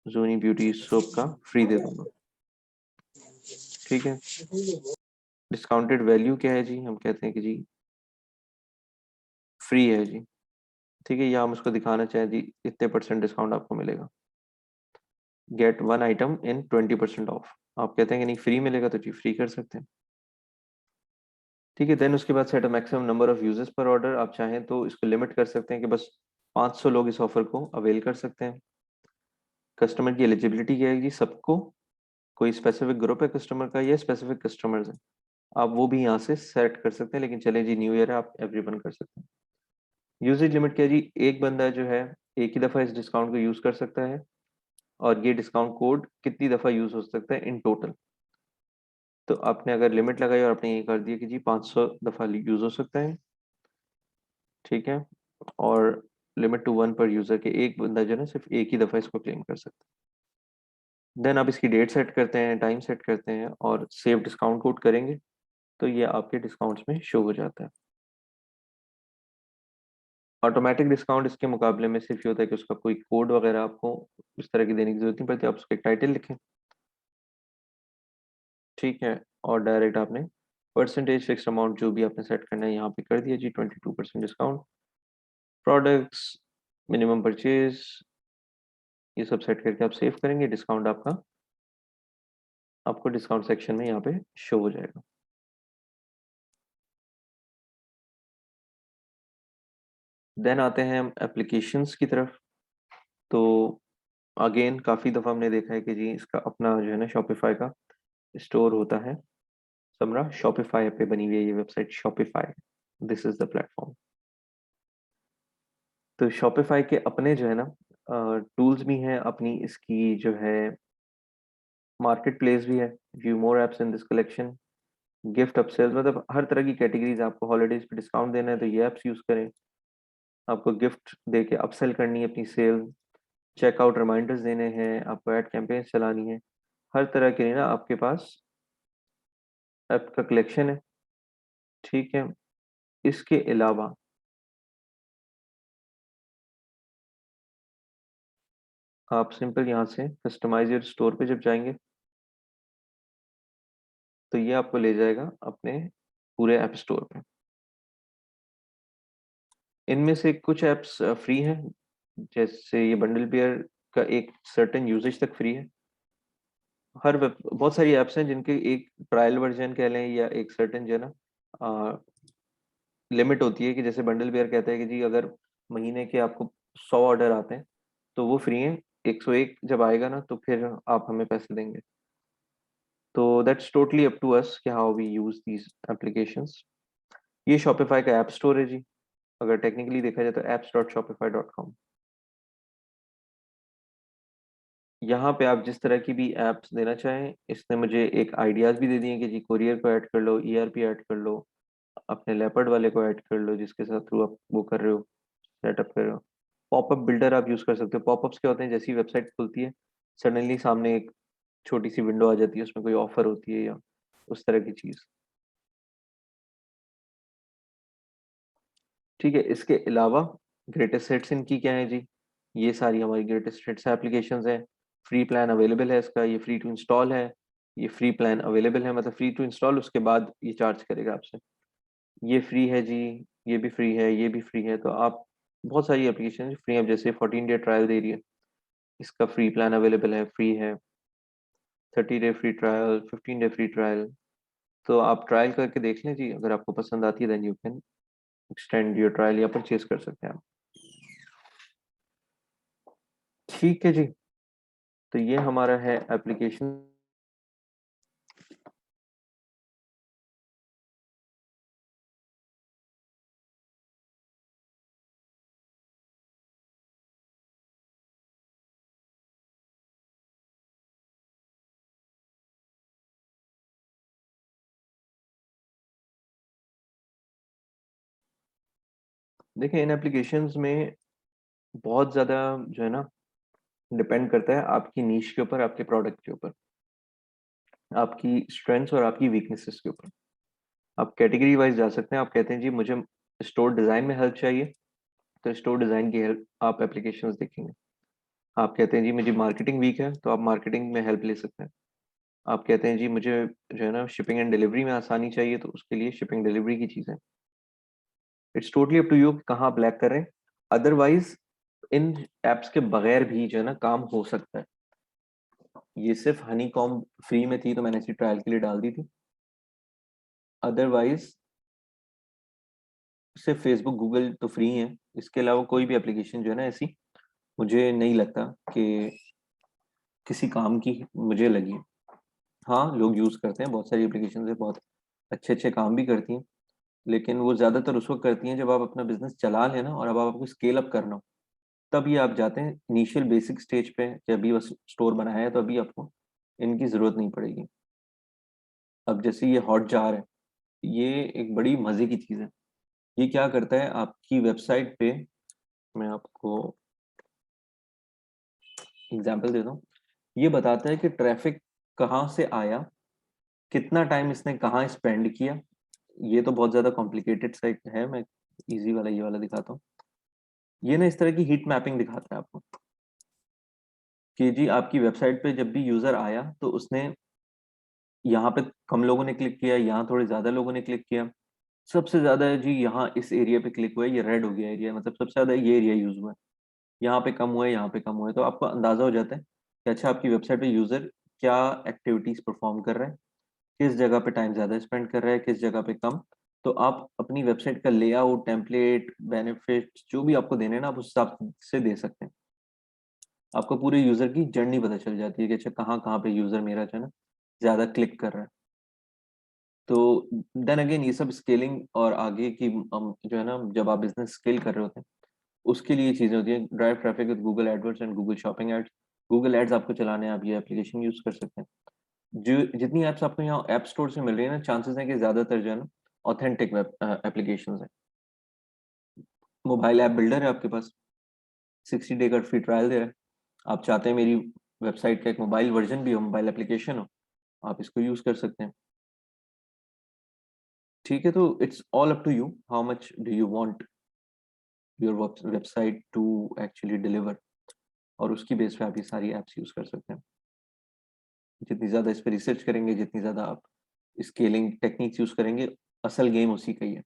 जूनी ब्यूटी सोप का फ्री दे दूंगा। ठीक है, डिस्काउंटेड वैल्यू क्या है जी, हम कहते हैं कि जी फ्री है जी। ठीक है, या हम उसको दिखाना चाहें जी इतने % डिस्काउंट आपको मिलेगा, गेट 1 आइटम इन 20% ऑफ। आप कहते हैं कि नहीं फ्री मिलेगा, तो जी फ्री कर सकते हैं। ठीक है, देन उसके बाद set a maximum number of users पर ऑर्डर। आप चाहें तो इसको लिमिट कर सकते हैं कि बस 500 लोग इस ऑफर को अवेल कर सकते हैं। कस्टमर की एलिजिबिलिटी क्या है जी, सबको, कोई स्पेसिफिक ग्रुप है कस्टमर का या स्पेसिफिक कस्टमर्स हैं, आप वो भी यहाँ से सेट कर सकते हैं। लेकिन चले जी न्यू ईयर है, आप एवरीवन कर सकते हैं। यूजेज लिमिट क्या है जी, एक बंदा जो है एक ही दफ़ा इस डिस्काउंट को यूज़ कर सकता है, और ये डिस्काउंट कोड कितनी दफ़ा यूज़ हो सकता है इन टोटल। तो आपने अगर लिमिट लगाई और आपने ये कर दिया कि जी 500 दफ़ा यूज़ हो सकता है, ठीक है, और लिमिट टू 1 पर यूज़र, के एक बंदा जो है ना सिर्फ एक ही दफ़ा इसको क्लेम कर सकता है। देन आप इसकी डेट सेट करते हैं, टाइम सेट करते हैं और सेव डिस्काउंट कोड करेंगे, तो ये आपके डिस्काउंट्स में शो हो जाता है। ऑटोमेटिक डिस्काउंट इसके मुकाबले में सिर्फ ये होता है कि उसका कोई कोड वगैरह आपको इस तरह की देने की जरूरत नहीं पड़ती, आप उसका एक टाइटल लिखें, ठीक है, और डायरेक्ट आपने परसेंटेज फिक्स अमाउंट जो भी आपने सेट करना है यहाँ पे कर दिया जी, 22% डिस्काउंट, प्रोडक्ट्स, मिनिमम परचेज, ये सब सेट करके आप सेव करेंगे, डिस्काउंट आपका आपको डिस्काउंट सेक्शन में यहाँ पे शो हो जाएगा। देन आते हैं हम एप्लीकेशंस की तरफ। तो अगेन काफ़ी दफ़ा हमने देखा है कि जी इसका अपना जो है ना शॉपिफाई का स्टोर होता है। समरा शॉपिफाई पे बनी हुई है ये website, Shopify, this is the platform. तो शॉपिफाई के अपने जो है ना टूल्स भी हैं, अपनी इसकी जो है मार्केट प्लेस भी है, view more apps in this collection, gift upsells, मतलब हर तरह की कैटेगरीज, आपको हॉलीडेज पे डिस्काउंट देना है तो ये ऐप्स यूज़ करें, आपको गिफ्ट दे के अपसेल करनी है अपनी सेल, चेकआउट रिमाइंडर्स देने हैं, आपको ऐड कैंपेन्स चलानी है, हर तरह के लिए ना आपके पास ऐप का कलेक्शन है। ठीक है, इसके अलावा आप सिंपल यहाँ से कस्टमाइज योर स्टोर पे जब जाएंगे तो ये आपको ले जाएगा अपने पूरे ऐप स्टोर पे। इनमें से कुछ ऐप्स फ्री हैं, जैसे ये बंडल बियर का एक सर्टेन यूजेज तक फ्री है। हर वेब बहुत सारी ऐप्स हैं जिनके एक ट्रायल वर्जन कह लें या एक सर्टेन जो है ना लिमिट होती है, कि जैसे बंडल बियर कहता है कि जी अगर महीने के आपको 100 ऑर्डर आते हैं तो वो फ्री है, 101 जब आएगा ना तो फिर आप हमें पैसे देंगे। तो that's totally up to us कि how we use these applications. ये शॉपिफाई का ऐप स्टोर है जी, अगर टेक्निकली देखा जाए तो apps.shopify.com। यहाँ पे आप जिस तरह की भी ऐप्स देना चाहें, इसने मुझे एक आइडियाज़ भी दे दिए कि जी कोरियर को ऐड कर लो, ईआरपी ऐड कर लो, अपने लेपर्ड वाले को ऐड कर लो जिसके साथ थ्रू आप वो कर रहे हो, सेटअप कर रहे हो। पॉपअप बिल्डर आप यूज़ कर सकते हो। पॉपअप्स क्या होते हैं, जैसी वेबसाइट खुलती है सडनली सामने एक छोटी सी विंडो आ जाती है, उसमें कोई ऑफर होती है या उस तरह की चीज़। ठीक है, इसके अलावा ग्रेटेस्ट हिट्स इनकी क्या है जी, ये सारी हमारी ग्रेटेस्ट हिट्स एप्लीकेशंस हैं। फ्री प्लान अवेलेबल है इसका, ये फ्री टू इंस्टॉल है, ये फ्री प्लान अवेलेबल है, मतलब फ्री टू इंस्टॉल, उसके बाद ये चार्ज करेगा आपसे। ये फ्री है जी, ये भी फ्री है, ये भी फ्री है, तो आप बहुत सारी एप्लीकेशन फ्री हैं, जैसे 14 डे ट्रायल दे रही है, इसका फ्री प्लान अवेलेबल है, फ्री है। 30 day free trial, 15 day free trial, तो आप ट्रायल करके देख लें जी, अगर आपको पसंद आती है then you can extend your trial या परचेज कर सकते हैं आप। ठीक है जी। तो ये हमारा है एप्लीकेशन। देखिए इन एप्लीकेशंस में बहुत ज़्यादा जो है ना डिपेंड करता है आपकी नीश के ऊपर, आपके प्रोडक्ट के ऊपर, आपकी स्ट्रेंथ्स और आपकी वीकनेसेस के ऊपर। आप कैटेगरी वाइज जा सकते हैं। आप कहते हैं जी मुझे स्टोर डिज़ाइन में हेल्प चाहिए, तो स्टोर डिज़ाइन की हेल्प आप एप्लीकेशंस देखेंगे। आप कहते हैं जी मुझे मार्केटिंग वीक है, तो आप मार्केटिंग में हेल्प ले सकते हैं। आप कहते हैं जी मुझे जो है ना शिपिंग एंड डिलीवरी में आसानी चाहिए, तो उसके लिए शिपिंग डिलीवरी की चीज़ें। It's totally up to you कहाँ आप लैग कर रहे हैं। अदरवाइज इन एप्स के बगैर भी जो है ना काम हो सकता है। ये सिर्फ हनी कॉम फ्री में थी तो मैंने इसे ट्रायल के लिए डाल दी थी। अदरवाइज सिर्फ फेसबुक गूगल तो फ्री है, इसके अलावा कोई भी एप्लीकेशन जो है ना ऐसी मुझे नहीं लगता कि किसी काम की मुझे लगी है। हाँ लोग यूज़ करते हैं, बहुत सारी एप्लीकेशन है, बहुत अच्छे अच्छे काम भी करती हैं, लेकिन वो ज़्यादातर उस वक्त करती हैं जब आप अपना बिजनेस चला लें ना और अब आपको स्केल अप करना हो, तब ये आप जाते हैं इनिशियल बेसिक स्टेज पे। जब भी बस स्टोर बनाया है तो अभी आपको इनकी ज़रूरत नहीं पड़ेगी। अब जैसे ये हॉट जार है, ये एक बड़ी मज़े की चीज़ है। ये क्या करता है आपकी वेबसाइट पे, मैं आपको एग्जांपल देता हूँ। ये बताता है कि ट्रैफिक कहाँ से आया, कितना टाइम इसने कहाँ स्पेंड किया। ये तो बहुत ज़्यादा कॉम्प्लिकेटेड सा है, मैं इजी वाला ये वाला दिखाता हूँ। ये ना इस तरह की हीट मैपिंग दिखाता है आपको कि जी आपकी वेबसाइट पे जब भी यूज़र आया तो उसने यहाँ पे कम लोगों ने क्लिक किया, यहाँ थोड़े ज़्यादा लोगों ने क्लिक किया, सबसे ज़्यादा है जी यहाँ इस एरिया पे क्लिक हुआ है, ये रेड हो गया एरिया, मतलब सबसे ज़्यादा ये एरिया यूज़ हुआ है। यहाँ पे कम हुआ है, यहाँ पे कम हुआ है, तो आपको अंदाज़ा हो जाता है कि अच्छा आपकी वेबसाइट पे यूज़र क्या एक्टिविटीज़ परफॉर्म कर रहा है, किस जगह पे टाइम ज़्यादा स्पेंड कर रहा है, किस जगह पे कम। तो आप अपनी वेबसाइट का लेआउट, टेम्पलेट, बेनिफिट्स जो भी आपको देने हैं ना, आप उस हिसाब से दे सकते हैं। आपको पूरे यूज़र की जर्नी पता चल जाती है कि अच्छा कहाँ-कहाँ पे यूज़र मेरा जो है ना ज़्यादा क्लिक कर रहा है। तो देन अगेन ये सब स्केलिंग और आगे की जो है ना जब आप बिज़नेस स्केल कर रहे होते हैं, उसके लिए चीज़ें होती हैं। Drive traffic with Google AdWords and Google shopping ads. Google ads आपको चलाने हैं, आप ये एप्लीकेशन यूज़ कर सकते हैं। जो जितनी ऐप्स आपको यहाँ ऐप स्टोर से मिल रही है ना, चांसेस हैं कि ज़्यादातर जो है ना ऑथेंटिक वेब एप्लीकेशंस हैं। मोबाइल ऐप बिल्डर है आपके पास, 60 डे का फ्री ट्रायल दे रहा है। आप चाहते हैं मेरी वेबसाइट का एक मोबाइल वर्जन भी हो, मोबाइल एप्लीकेशन हो, आप इसको यूज़ कर सकते हैं। ठीक है, तो it's all up to you how much do you want your website to actually deliver, और उसकी बेस पे आप ये सारी ऐप्स यूज़ कर सकते हैं। जितनी ज़्यादा इस पे रिसर्च करेंगे, जितनी ज़्यादा आप स्केलिंग टेक्निक्स यूज़ करेंगे, असल गेम उसी का ही है।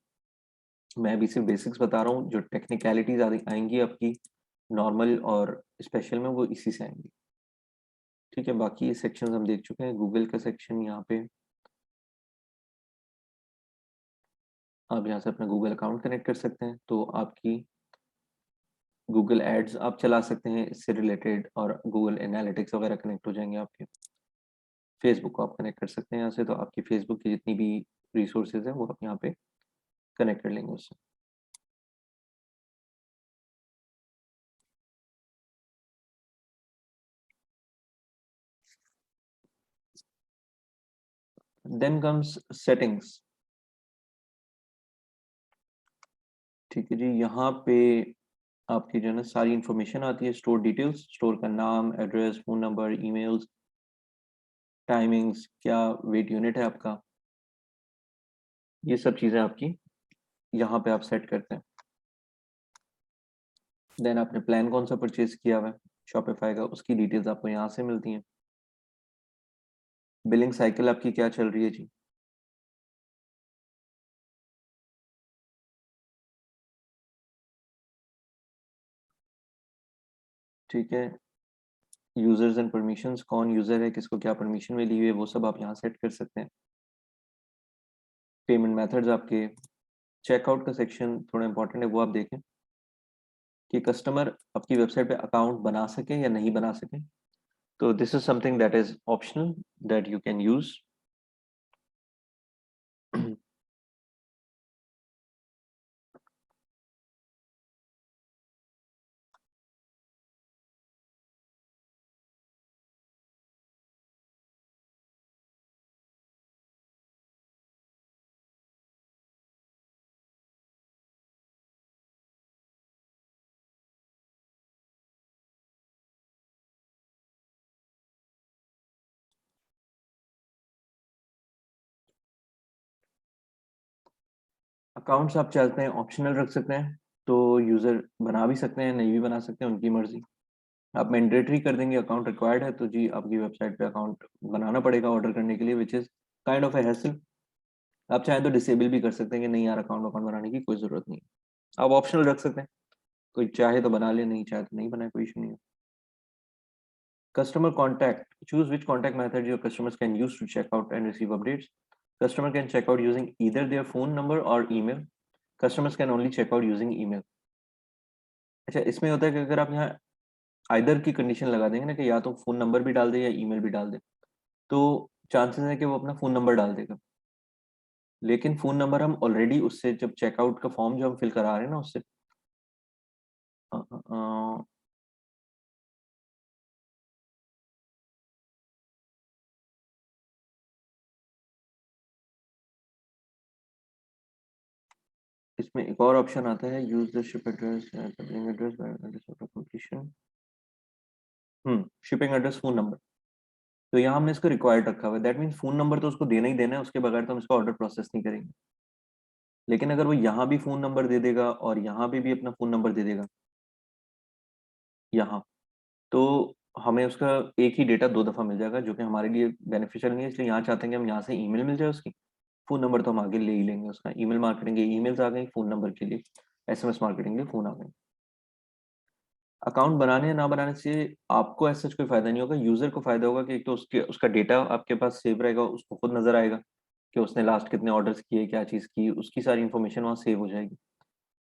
मैं अभी सिर्फ बेसिक्स बता रहा हूँ, जो टेक्निकलिटीज़ आएँगी आपकी नॉर्मल और स्पेशल में, वो इसी से आएँगी। ठीक है, बाकी सेक्शंस हम देख चुके हैं। गूगल का सेक्शन यहाँ पे आप यहाँ से अपना गूगल अकाउंट कनेक्ट कर सकते हैं, तो आपकी गूगल एड्स आप चला सकते हैं इससे रिलेटेड, और गूगल एनालिटिक्स वगैरह कनेक्ट हो जाएंगे आपके। फेसबुक को आप कनेक्ट कर सकते हैं यहाँ से, तो आपकी फेसबुक की जितनी भी रिसोर्सेज हैं वो आप यहाँ पे कनेक्ट कर लेंगे उससे। Then comes settings. ठीक है जी, यहाँ पे आपकी जो है ना सारी इन्फॉर्मेशन आती है, स्टोर डिटेल्स, स्टोर का नाम, address, phone number, emails, timings, क्या वेट यूनिट है आपका, ये सब चीज़ें आपकी यहाँ पे आप सेट करते हैं। देन आपने प्लान कौन सा परचेज किया हुआ है शॉपिफाई का, उसकी डिटेल्स आपको यहाँ से मिलती हैं। बिलिंग साइकिल आपकी क्या चल रही है जी, ठीक है। यूजर्स एंड परमिशंस, कौन यूजर है, किसको क्या परमिशन मिली हुई है, वो सब आप यहाँ सेट कर सकते हैं। पेमेंट मेथड्स आपके, चेकआउट का सेक्शन थोड़ा इंपॉर्टेंट है, वो आप देखें कि कस्टमर आपकी वेबसाइट पे अकाउंट बना सके या नहीं बना सके। तो this is something that is optional that you can use. Accounts आप चाहते हैं ऑप्शनल रख सकते हैं, तो यूजर बना भी सकते हैं, नहीं भी बना सकते हैं, उनकी मर्जी। आप मैंडेटरी कर देंगे अकाउंट रिक्वायर्ड है, तो जी आपकी वेबसाइट पे अकाउंट बनाना पड़ेगा ऑर्डर करने के लिए, which is kind of A hassle. आप चाहें तो डिसेबल भी कर सकते हैं कि नहीं यार, अकाउंट अकाउंट बनाने की कोई जरूरत नहीं है। आप ऑप्शनल रख सकते हैं, कोई चाहे तो बना ले, नहीं चाहे तो नहीं बनाए, कोई इशू नहीं है। Customer contact. Choose which contact method your customers can use to check out and receive updates. Customer can check out using either their phone number or email. Customers can only check out using email. अच्छा, इसमें होता है कि अगर आप यहाँ either की condition लगा देंगे ना, कि या तो फोन नंबर भी डाल दे या ईमेल भी डाल दे, तो चांसेस है कि वो अपना फोन नंबर डाल देगा। लेकिन फोन नंबर हम ऑलरेडी उससे, जब चेकआउट का फॉर्म जो हम फिल करा रहे हैं ना उससे, अ, अ, अ, इसमें एक और ऑप्शन आता है, use the ship address billing address completion. Shipping address phone number, तो यहाँ हमने इसको रिक्वायर्ड रखा हुआ है। दैट मीन्स फोन नंबर तो उसको देना ही देना है, उसके बगैर तो हम इसका ऑर्डर प्रोसेस नहीं करेंगे। लेकिन अगर वो यहाँ भी फोन नंबर दे देगा और यहाँ पे भी अपना फोन नंबर दे देगा यहाँ, तो हमें उसका एक ही डेटा दो दफा मिल जाएगा, जो कि हमारे लिए बेनिफिशियल नहीं है। इसलिए यहाँ चाहते हैं कि हम यहाँ से ईमेल मिल जाए उसकी, फोन नंबर तो हम आगे ले ही लेंगे उसका। ईमेल मार्केटिंग के ईमेल्स आ गई, फोन नंबर के लिए एसएमएस मार्केटिंग के फोन आ गए। अकाउंट बनाने या ना बनाने से आपको ऐसा कोई फायदा नहीं होगा, यूजर को फायदा होगा कि एक तो उसके उसका डेटा आपके पास सेव रहेगा, उसको खुद नजर आएगा कि उसने लास्ट कितने ऑर्डर्स किए, क्या चीज़ की, उसकी सारी इन्फॉर्मेशन वहाँ सेव हो जाएगी।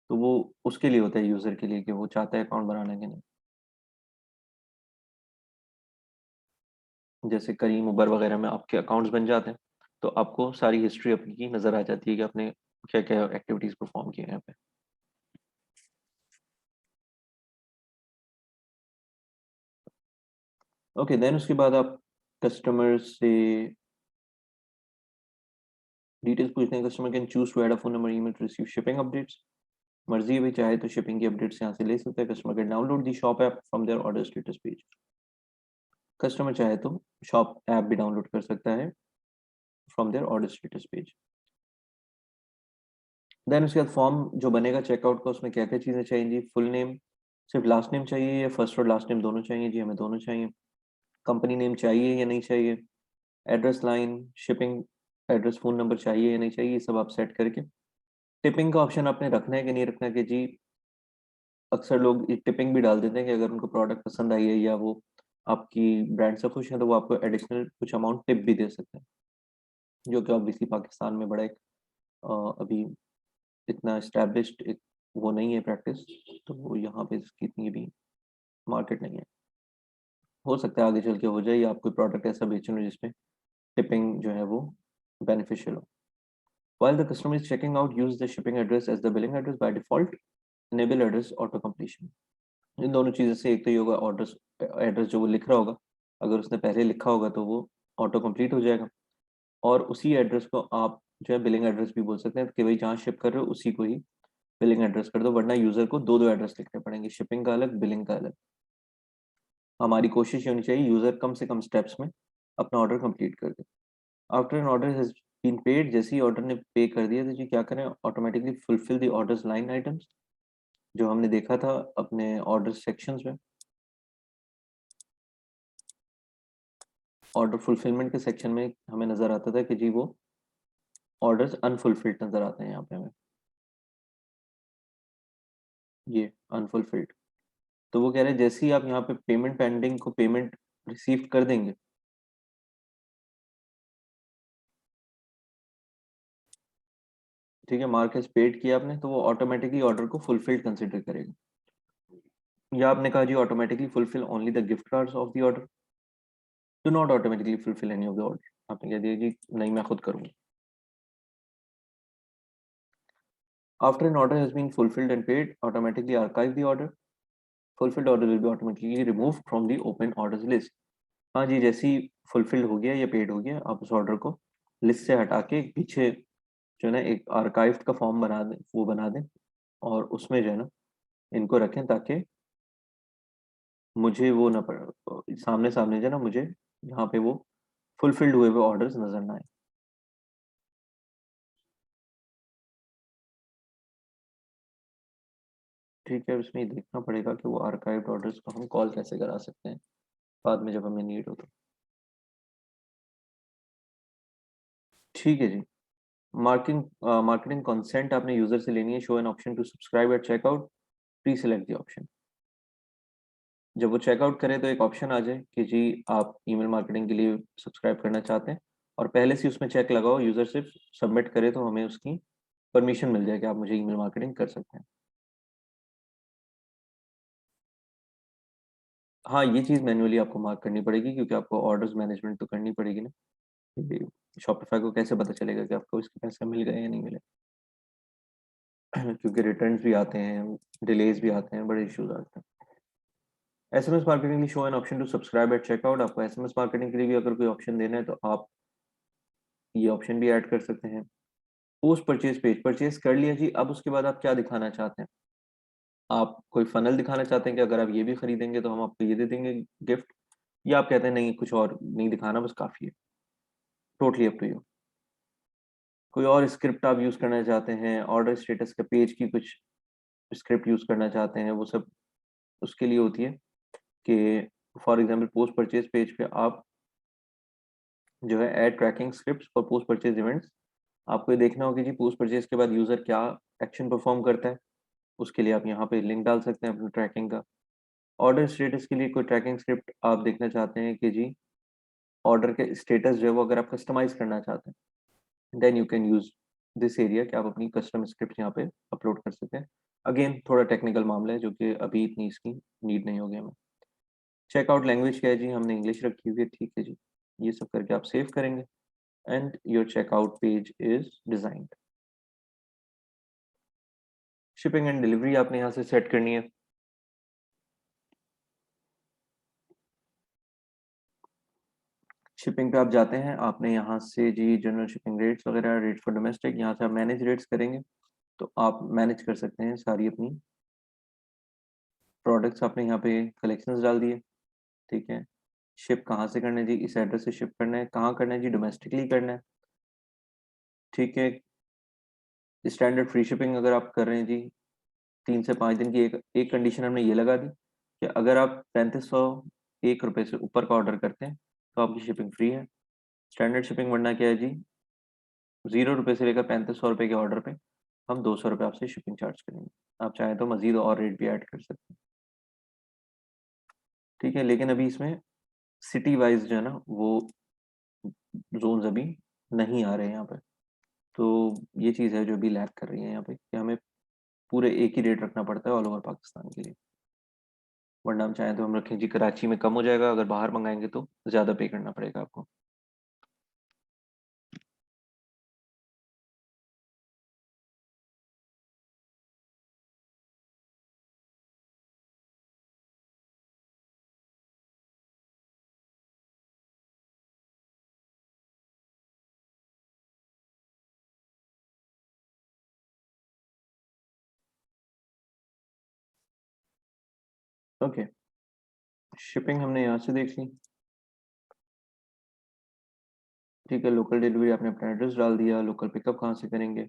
तो वो उसके लिए होता है, यूजर के लिए, कि वो चाहता है अकाउंट बनाने के नहीं। जैसे करीम उबर वगैरह में आपके अकाउंट्स बन जाते हैं, तो आपको सारी हिस्ट्री अपनी की नजर आ जाती है कि आपने क्या क्या एक्टिविटीज परफॉर्म किए हैं यहाँ पे। ओके, देन उसके बाद आप कस्टमर से डिटेल्स पूछते हैं। Customer can choose to add a phone number email to receive shipping updates. मर्जी है, भी चाहे तो शिपिंग की अपडेट्स यहाँ से ले सकते हैं। Customer can download the shop app from their order status page. Customer चाहे तो शॉप ऐप भी डाउनलोड कर सकता है from their order status page. Then उसके बाद फॉर्म जो बनेगा चेकआउट का, उसमें क्या क्या चीज़ें चाहिए जी? फुल नेम, सिर्फ लास्ट नेम चाहिए या फर्स्ट और लास्ट नेम दोनों चाहिए? जी हमें दोनों चाहिए। कंपनी नेम चाहिए या नहीं चाहिए? Address line, shipping address, phone number चाहिए या नहीं चाहिए? ये सब आप सेट करके टिपिंग का ऑप्शन आपने रखना है कि नहीं रखना है, कि जी अक्सर लोग टिपिंग भी डाल देते हैं कि अगर उनको प्रोडक्ट पसंद आई है या वो आपकी ब्रांड से खुश है, तो वो आपको एडिशनल कुछ अमाउंट टिप भी दे सकते हैं, जो कि ऑब्वियसली पाकिस्तान में बड़ा एक अभी इतना इस्टेब्लिश्ड एक वो नहीं है प्रैक्टिस, तो वो यहाँ पे इसकी इतनी भी मार्केट नहीं है। हो सकता है आगे चल के हो जाए, या आप कोई प्रोडक्ट ऐसा बेचें जिसमें टिपिंग जो है वो बेनिफिशियल हो। While the customer is checking out, use the shipping address as the billing address by default. Enable address auto completion. इन दोनों चीज़ों से एक तो ये होगा, ऑर्डर एड्रेस जो वो लिख रहा होगा, अगर उसने पहले लिखा होगा तो वो ऑटो कंप्लीट हो जाएगा। और उसी एड्रेस को आप जो है बिलिंग एड्रेस भी बोल सकते हैं, कि भाई जहाँ शिप कर रहे हो उसी को ही बिलिंग एड्रेस कर दो, वरना यूजर को दो दो एड्रेस लिखने पड़ेंगे, शिपिंग का अलग, बिलिंग का अलग। हमारी कोशिश ये होनी चाहिए यूजर कम से कम स्टेप्स में अपना ऑर्डर कंप्लीट कर दे। After an order has been paid, जैसे ही ऑर्डर ने पे कर दिया, तो जी क्या करें? Automatically fulfil the orders line items, जो हमने देखा था अपने ऑर्डर सेक्शंस में। ऑर्डर फुलफिलमेंट के सेक्शन में हमें नजर आता था कि जी वो ऑर्डर्स अनफुलफिल्ड नजर आते हैं यहाँ पे हमें, ये अनफुलफिल्ड। तो वो कह रहे हैं जैसे ही आप यहाँ पे पेमेंट पेंडिंग को पेमेंट रिसीव कर देंगे, ठीक है, मार्क एज पेड किया आपने, तो वो ऑटोमेटिकली ऑर्डर को फुलफिल्ड कंसिडर करेगा। या आपने कहा जी automatically fulfill only the gift cards of the order, do not automatically fulfill any of the order, आपने कह दिया जी नहीं मैं खुद करूँगी। After an order has been fulfilled and paid, automatically archive the order, fulfilled order will be automatically removed from the open orders list. हाँ जी, जैसे ही फुलफिल्ड हो गया या पेड हो गया, आप उस ऑर्डर को लिस्ट से हटा के पीछे जो है ना एक आर्काइव्ड का फॉर्म बना दें, वो बना दें और उसमें जो है ना इनको रखें ताकि मुझे वो ना पड़े सामने सामने जो है ना मुझे यहाँ पे वो फुलफिल्ड हुए हुए ऑर्डर्स नजर ना आए। ठीक है, उसमें ये देखना पड़ेगा कि वो आर्काइव्ड ऑर्डर्स को हम कॉल कैसे करा सकते हैं बाद में जब हमें नीड हो तो। ठीक है जी। मार्केटिंग कंसेंट आपने यूजर से लेनी है। Show an option to subscribe at checkout, preselect the option. जब वो चेकआउट करे तो एक ऑप्शन आ जाए कि जी आप ईमेल मार्केटिंग के लिए सब्सक्राइब करना चाहते हैं, और पहले से उसमें चेक लगाओ, यूजर सिर्फ सबमिट करे तो हमें उसकी परमिशन मिल जाए कि आप मुझे ईमेल मार्केटिंग कर सकते हैं। हाँ, ये चीज़ मैन्युअली आपको मार्क करनी पड़ेगी क्योंकि आपको ऑर्डर्स मैनेजमेंट तो करनी पड़ेगी ना। शॉपिफाई को कैसे पता चलेगा कि आपको इसके पैसे मिल गए या नहीं मिले क्योंकि रिटर्न्स भी आते हैं, डिलेज भी आते हैं, बड़े इश्यूज आते हैं। एसएमएस मार्केटिंग की show an option to subscribe at checkout, आपको एसएमएस मार्केटिंग के लिए भी अगर कोई ऑप्शन देना है तो आप ये ऑप्शन भी ऐड कर सकते हैं। पोस्ट परचेज पेज, परचेज कर लिया जी, अब उसके बाद आप क्या दिखाना चाहते हैं? आप कोई फनल दिखाना चाहते हैं कि अगर आप ये भी खरीदेंगे तो हम आपको ये दे देंगे गिफ्ट, या आप कहते हैं नहीं कुछ और नहीं दिखाना बस काफ़ी है। Totally up to you. कोई और स्क्रिप्ट आप यूज़ करना चाहते हैं, ऑर्डर स्टेटस के पेज की कुछ स्क्रिप्ट यूज़ करना चाहते हैं, वो सब उसके लिए होती है कि for example post purchase page पे आप जो है add tracking scripts for post purchase events, आपको ये देखना होगा कि पोस्ट परचेज के बाद यूज़र क्या एक्शन परफॉर्म करता है, उसके लिए आप यहाँ पे लिंक डाल सकते हैं अपनी ट्रैकिंग का। ऑर्डर स्टेटस के लिए कोई ट्रैकिंग स्क्रिप्ट आप देखना चाहते हैं कि जी ऑर्डर के स्टेटस जो है वो अगर आप कस्टमाइज करना चाहते हैं then you can use this area कि आप अपनी कस्टम स्क्रिप्ट यहाँ पे अपलोड कर सकते हैं। अगेन थोड़ा टेक्निकल मामला है जो कि अभी इतनी इसकी नीड नहीं होगी हमें। चेकआउट लैंग्वेज क्या है जी, हमने इंग्लिश रखी हुई है, ठीक है जी। ये सब करके आप सेव करेंगे and your checkout page is designed. Shipping and delivery आपने यहाँ से सेट करनी है। शिपिंग पे आप जाते हैं, आपने यहाँ से जी जनरल शिपिंग रेट्स वगैरह, रेट फॉर डोमेस्टिक, यहाँ से आप मैनेज रेट्स करेंगे तो आप मैनेज कर सकते हैं सारी अपनी प्रोडक्ट्स। आपने यहाँ पे कलेक्शंस डाल दिए, ठीक है। शिप कहाँ से करना है जी, इस एड्रेस से शिप करना है। कहाँ करना है जी, डोमेस्टिकली करना है, ठीक है। स्टैंडर्ड फ्री शिपिंग अगर आप कर रहे हैं जी 3 से 5 दिन की, एक कंडीशन हमने ये लगा दी कि अगर आप 3501 रुपये से ऊपर का ऑर्डर करते हैं तो आपकी शिपिंग फ्री है। स्टैंडर्ड शिपिंग बनना क्या है जी, 0 रुपये से लेकर 3500 रुपये के ऑर्डर पे हम 200 रुपये आपसे शिपिंग चार्ज करेंगे। आप चाहें तो मजीद और रेट भी ऐड कर सकते हैं, ठीक है। लेकिन अभी इसमें सिटी वाइज जो है ना वो जोन्स अभी नहीं आ रहे हैं यहाँ पे, तो ये चीज़ है जो अभी लैग कर रही है यहाँ पे कि हमें पूरे एक ही रेट रखना पड़ता है ऑल ओवर पाकिस्तान के लिए। वरना हम चाहें तो हम रखें जी कराची में कम हो जाएगा, अगर बाहर मंगाएंगे तो ज़्यादा पे करना पड़ेगा आपको। ओके, शिपिंग हमने यहाँ से देख ली, ठीक है। लोकल डिलीवरी आपने अपना एड्रेस डाल दिया, लोकल पिकअप कहाँ से करेंगे,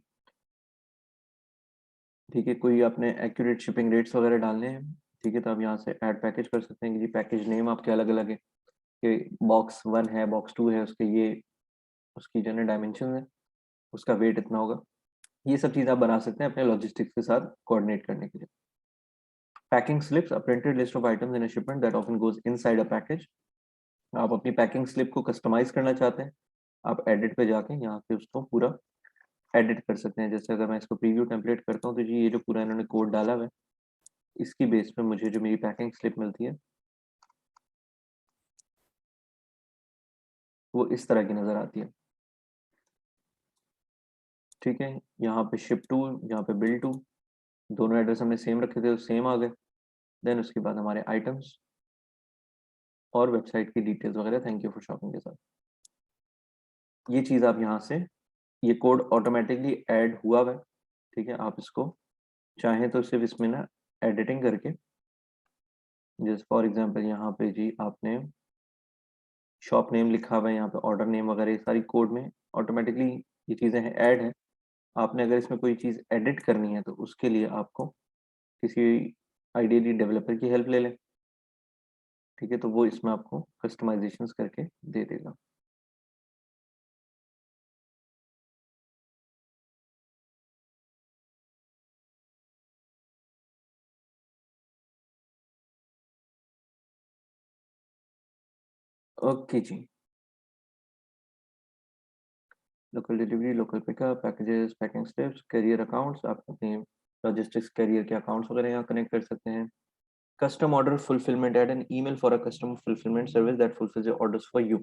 ठीक है। कोई आपने एक्यूरेट शिपिंग रेट्स वगैरह डालने हैं, ठीक है। तो आप यहाँ से ऐड पैकेज कर सकते हैं कि जी पैकेज नेम आपके अलग अलग है कि बॉक्स 1 है, बॉक्स 2 है, उसके ये उसकी जो है डायमेंशन है, उसका वेट इतना होगा। ये सब चीज़ आप बना सकते हैं अपने लॉजिस्टिक्स के साथ कोऑर्डिनेट करने के लिए। Packing slips, a printed list of items in a shipment that often goes inside a package. आप अपनी पैकिंग स्लिप को कस्टमाइज करना चाहते हैं, आप एडिट पे जाके यहाँ पे उसको पूरा एडिट कर सकते हैं। जैसे अगर मैं इसको प्रीव्यू टेम्पलेट करता हूँ तो जी ये जो पूरा इन्होंने कोड डाला हुआ है इसकी बेस पे मुझे जो मेरी पैकिंग स्लिप मिलती है वो इस तरह की नज़र आती है। ठीक है, यहाँ पे शिप टू, यहाँ पे बिल टू, दोनों एड्रेस हमने सेम रखे थे तो सेम आ गए। देन उसके बाद हमारे आइटम्स और वेबसाइट की डिटेल्स वगैरह थैंक यू फॉर शॉपिंग के साथ। ये चीज़ आप यहाँ से, ये कोड ऑटोमेटिकली ऐड हुआ हुआ है। ठीक है, आप इसको चाहें तो सिर्फ इसमें ना एडिटिंग करके, जैसे फॉर एग्जांपल यहाँ पे जी आपने शॉप नेम लिखा हुआ है, यहाँ पे ऑर्डर नेम वगैरह, ये सारी कोड में ऑटोमेटिकली ये चीज़ें हैं ऐड है। आपने अगर इसमें कोई चीज़ एडिट करनी है तो उसके लिए आपको किसी आइडियली डेवलपर की हेल्प ले लें। ठीक है, तो वो इसमें आपको कस्टमाइजेशंस करके दे देगा। ओके जी, local delivery, local pickup, packages, packing steps, carrier accounts, आप अपने लॉजिस्टिक्स करियर के अकाउंट्स वगैरह यहाँ कनेक्ट कर सकते हैं। Custom order fulfilment, add N email for a custom fulfilment service that fulfils your orders for you.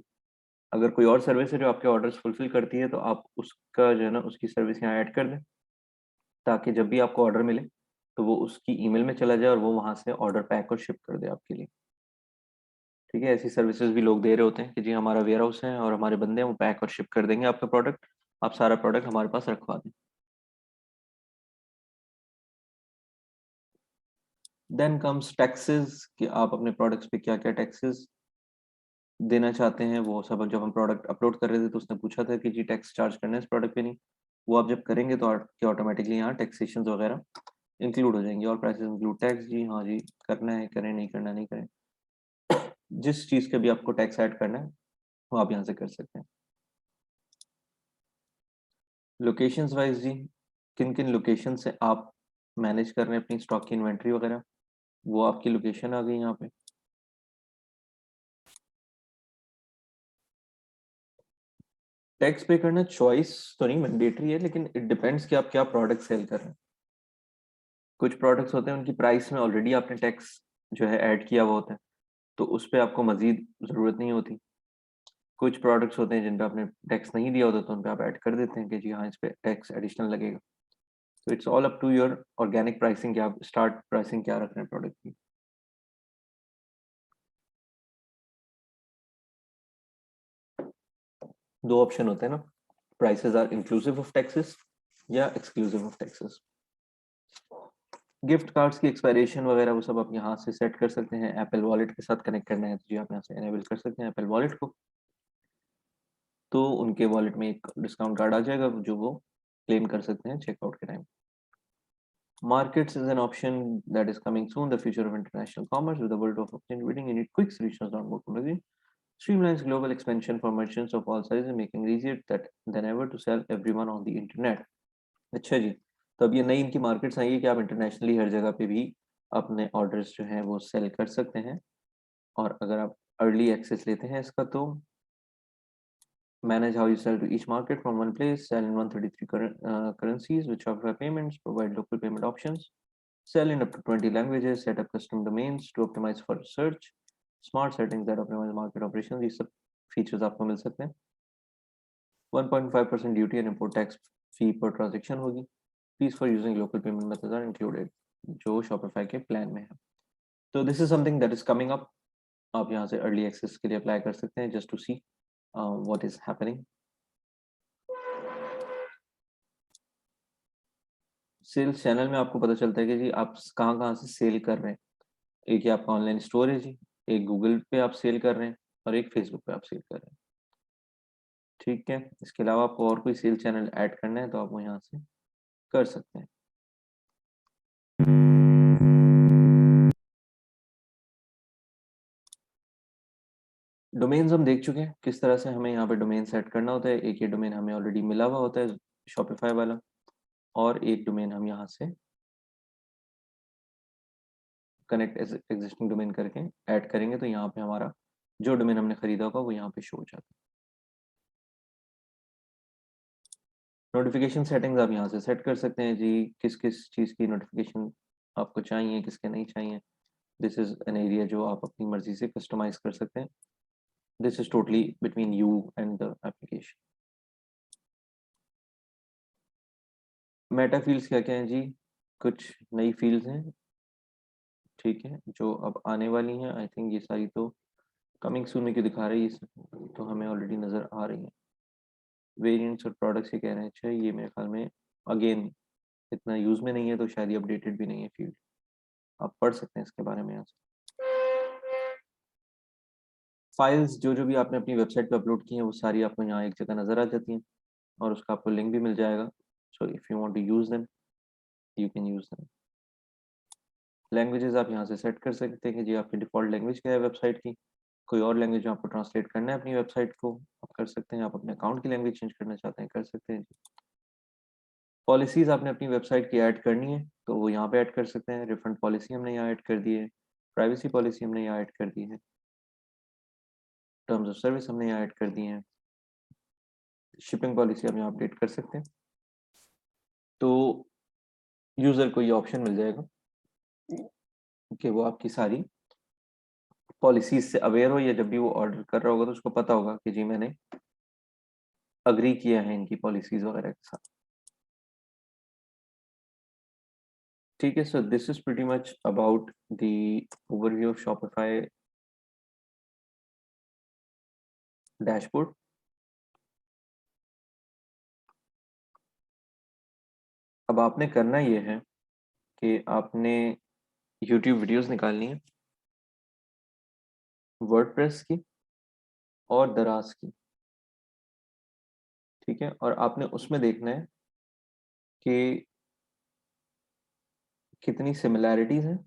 अगर कोई और सर्विस है जो आपके ऑर्डर्स फुलफिल करती है तो आप उसका जो है ना उसकी सर्विस यहाँ ऐड कर दें, ताकि जब भी आपको ऑर्डर मिले तो वो उसकी ईमेल में चला जाए और वो वहाँ से ऑर्डर पैक और शिप कर दे आपके लिए। ठीक है, ऐसी सर्विसेज भी लोग दे रहे होते हैं कि जी हमारा वेयर हाउस है और हमारे बंदे हैं वो पैक और शिप कर देंगे आपका प्रोडक्ट, आप सारा प्रोडक्ट हमारे पास रखवा दें। देन कम्स टैक्सेस, कि आप अपने प्रोडक्ट्स पे क्या क्या टैक्सेस देना चाहते हैं। वो सब जब हम प्रोडक्ट अपलोड कर रहे थे तो उसने पूछा था कि जी टैक्स चार्ज करना है इस प्रोडक्ट पे, नहीं, वो आप जब करेंगे तो आपके ऑटोमेटिकली यहाँ टैक्सेशन वगैरह इंक्लूड हो जाएंगी। और प्राइसेस इंक्लूड टैक्स, जी हाँ जी, करना है करें, नहीं करना नहीं करें, जिस चीज़ के भी आपको टैक्स ऐड करना है वो आप यहाँ से कर सकते हैं। लोकेशंस वाइज जी, किन किन लोकेशन से आप मैनेज कर रहे हैं अपनी स्टॉक की इन्वेंट्री वगैरह, वो आपकी लोकेशन आ गई यहाँ पे। टैक्स पे करना चॉइस तो नहीं, मैंडेटरी है, लेकिन इट डिपेंड्स कि आप क्या प्रोडक्ट सेल कर रहे हैं। कुछ प्रोडक्ट्स होते हैं उनकी प्राइस में ऑलरेडी आपने टैक्स जो है ऐड किया हुआ होता है, तो उस पर आपको मजीद ज़रूरत नहीं होती। कुछ प्रोडक्ट्स होते हैं जिन पे आपने टैक्स नहीं दिया होता तो उन पे आप ऐड कर देते हैं कि जी हाँ इस पे टैक्स एडिशनल लगेगा। तो it's all up to your organic pricing, कि आप स्टार्ट प्राइसिंग क्या रख रहे हैं प्रोडक्ट की। दो ऑप्शन होते हैं ना, prices are inclusive of taxes या exclusive of taxes. Gift cards की एक्सपायरेशन वगैरह वो सब आप यहाँ से सेट कर सकते हैं। एप्पल वॉलेट के साथ कनेक्ट करना है तो जी आप यहाँ से एनेबल कर सकते हैं एप्पल वॉलेट को, तो उनके वॉलेट में एक डिस्काउंट कार्ड आ जाएगा जो वो क्लेम कर सकते हैं चेकआउट के time. Markets is an option that is coming soon. The future of international commerce with the world of opportunity bidding. You need quick solutions on board magazine. Streamlines global expansion for merchants of all sizes, making it easier than ever to sell everyone on the internet. अच्छा जी, तो अब ये नई इनकी markets आई है कि आप internationally हर जगह पे भी अपने ऑर्डर्स जो हैं वो सेल कर सकते हैं। और अगर आप अर्ली एक्सेस लेते हैं इसका तो manage how you sell to each market from one place, sell in 133 currencies with Shopify payments, provide local payment options, sell in up to 20 languages, set up custom domains to optimize for search, smart settings that optimize market operations, ये सब features आपको मिल सकते हैं। 1.5% duty and import tax fee per transaction होगी। Fees for using local payment methods are included, जो Shopify के plan में है। तो this is something that is coming up, आप यहाँ से अर्ली एक्सेस के लिए अप्लाई कर सकते हैं just to see what is happening. Sales channel में आपको पता चलता है कि जी आप कहाँ कहाँ से सेल कर रहे हैं। एक ही आपका ऑनलाइन स्टोर है जी, एक गूगल पे आप सेल कर रहे हैं और एक फेसबुक पे आप सेल कर रहे हैं। ठीक है, इसके अलावा आपको और कोई सेल चैनल ऐड करना है तो आप वो यहाँ से कर सकते हैं। डोमेन्स हम देख चुके हैं किस तरह से हमें यहाँ पे डोमेन सेट करना होता है। एक ये डोमेन हमें ऑलरेडी मिला हुआ होता है शॉपिफाई वाला, और एक डोमेन हम यहाँ से कनेक्ट एग्जिस्टिंग डोमेन करके ऐड करेंगे तो यहाँ पे हमारा जो डोमेन हमने खरीदा होगा वो यहाँ पे शो हो जाता है। नोटिफिकेशन सेटिंग्स आप यहाँ से सेट कर सकते हैं जी, किस किस चीज़ की नोटिफिकेशन आपको चाहिए, किसके नहीं चाहिए। दिस इज़ एन एरिया जो आप अपनी मर्जी से कस्टमाइज कर सकते हैं। This is totally between you and the application. Meta fields क्या क्या हैं जी? कुछ नई फील्ड्स हैं, ठीक है, जो अब आने वाली हैं। आई थिंक ये सारी तो कमिंग सून में क्यों दिखा रही है, तो हमें ऑलरेडी नज़र आ रही हैं। वेरिएंट्स और प्रोडक्ट्स ये कह रहे हैं, अच्छा ये मेरे ख्याल में अगेन इतना यूज़ में नहीं है, तो शायद ये अपडेटेड भी नहीं है फील्ड। आप पढ़ सकते हैं इसके बारे में यहाँ से। फाइल्स जो जो भी आपने अपनी वेबसाइट पे अपलोड की हैं वो सारी आपको यहाँ एक जगह नज़र आ जाती हैं, और उसका आपको लिंक भी मिल जाएगा। So if you want to use them you can use them. Languages आप यहाँ से सेट कर सकते हैं कि जी आपकी डिफ़ॉल्ट लैंग्वेज क्या है वेबसाइट की। कोई और लैंग्वेज जो आपको ट्रांसलेट करना है अपनी वेबसाइट को, आप कर सकते हैं। आप अपने अकाउंट की लैंग्वेज चेंज करना चाहते हैं, कर सकते हैं। पॉलिसीज़ आपने अपनी वेबसाइट की ऐड करनी है, तो वो यहाँ पे ऐड कर सकते हैं। रिफंड पॉलिसी हमने यहाँ ऐड कर दी है, प्राइवेसी पॉलिसी हमने यहाँ ऐड कर दी है, टर्म्स ऑफ सर्विस हमने यहाँ ऐड कर दी हैं, शिपिंग पॉलिसी आप यहाँ अपडेट कर सकते हैं। तो यूज़र को ये ऑप्शन मिल जाएगा कि वो आपकी सारी पॉलिसीज से अवेयर हो, या जब भी वो ऑर्डर कर रहा होगा तो उसको पता होगा कि जी मैंने अग्री किया है इनकी पॉलिसीज वगैरह के साथ। ठीक है, so this is pretty much about the overview of Shopify dashboard. अब आपने करना ये है कि आपने यूट्यूब वीडियोस निकालनी है वर्डप्रेस की और दराज की, ठीक है, और आपने उसमें देखना है कि कितनी सिमिलैरिटीज हैं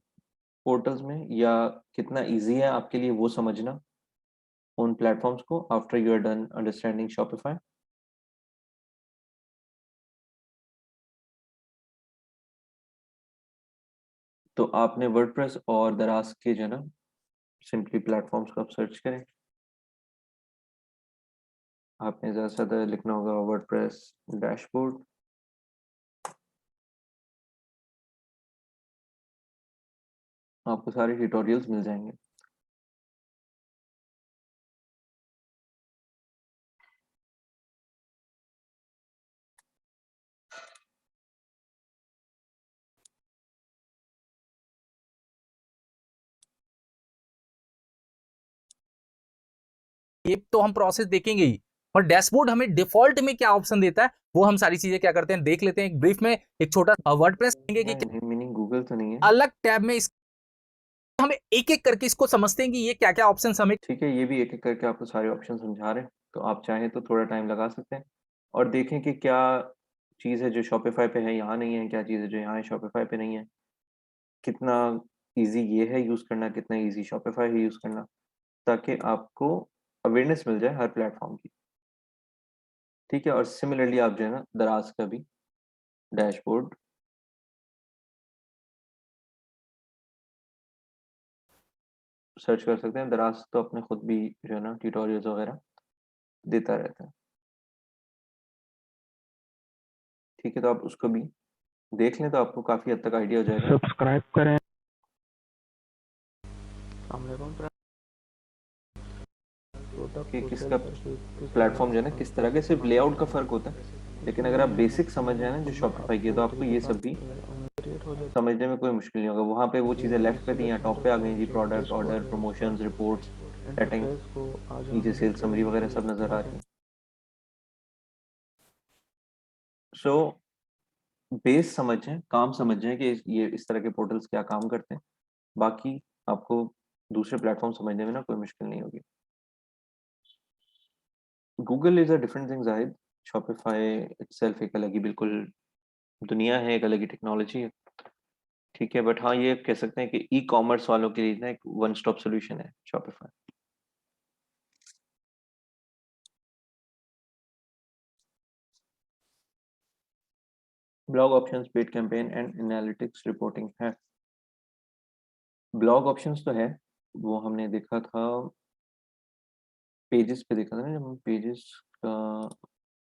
पोर्टल्स में, या कितना इजी है आपके लिए वो समझना उन प्लेटफॉर्म्स को after you are done understanding Shopify. तो आपने वर्डप्रेस और दराज के जो है ना सिंपली प्लेटफॉर्म्स को आप सर्च करें। आपने ज़्यादा से ज़्यादा लिखना होगा वर्डप्रेस डैशबोर्ड, आपको सारे ट्यूटोरियल्स मिल जाएंगे। ये तो हम प्रोसेस देखेंगे ही, और डैशबोर्ड हमें डिफॉल्ट में क्या ऑप्शन देता है वो हम सारी चीजें क्या करते हैं देख लेते हैं। एक ब्रीफ में एक छोटा वर्डप्रेस देखेंगे कि मीनिंग गूगल तो नहीं है, अलग टैब में इस हमें एक एक करके इसको समझते हैं कि ये क्या क्या ऑप्शन हमें। ठीक है, ये भी एक एक करके आपको सारे ऑप्शन समझा रहे हैं, तो आप चाहें तो थोड़ा टाइम लगा सकते हैं और देखें कि क्या चीज़ है जो शॉपिफाई पे है यहाँ नहीं है, क्या चीज़ है जो यहाँ है शॉपिफाई पे नहीं है, कितना इजी ये है यूज़ करना, कितना इजी शॉपिफाई है यूज़ करना, ताकि आपको अवेयरनेस मिल जाए हर प्लेटफॉर्म की। ठीक है, और सिमिलरली आप जो है ना दराज का भी डैशबोर्ड सर्च कर सकते हैं। दराज तो अपने खुद भी जो है ना ट्यूटोरियल्स वगैरह देता रहता है। ठीक है, तो आप उसको भी देख लें तो आपको काफ़ी हद तक आइडिया हो जाएगा सब्सक्राइब करें। कि किसका प्लेटफॉर्म जो है ना किस तरह के, सिर्फ लेआउट का फ़र्क होता है, लेकिन अगर आप बेसिक समझ जाए ना जो शॉपिफाई की है, तो आपको ये सब भी समझने में कोई मुश्किल नहीं होगा। वहाँ पे वो चीज़ें लेफ्ट पे थी, यहाँ टॉप पे आ गई जी, product, order, promotions, reports, settings, नीचे सेल्स समरी वगैरह सब नज़र आ रही है। सो बेस समझें, काम समझें कि ये इस तरह के पोर्टल्स क्या काम करते हैं, बाकी आपको दूसरे प्लेटफॉर्म समझने में ना कोई मुश्किल नहीं होगी। Google is a different thing Zahid, Shopify itself एक अलग ही बिल्कुल दुनिया है, एक अलग ही टेक्नोलॉजी है। ठीक है, बट हाँ ये कह सकते हैं कि ई कॉमर्स वालों के लिए ना एक वन स्टॉप सोल्यूशन है Shopify. Blog options, paid campaign and analytics reporting है। ब्लॉग ऑप्शंस तो है, वो हमने देखा था पेजेस पे, देखा था ना जब हम पेजेस का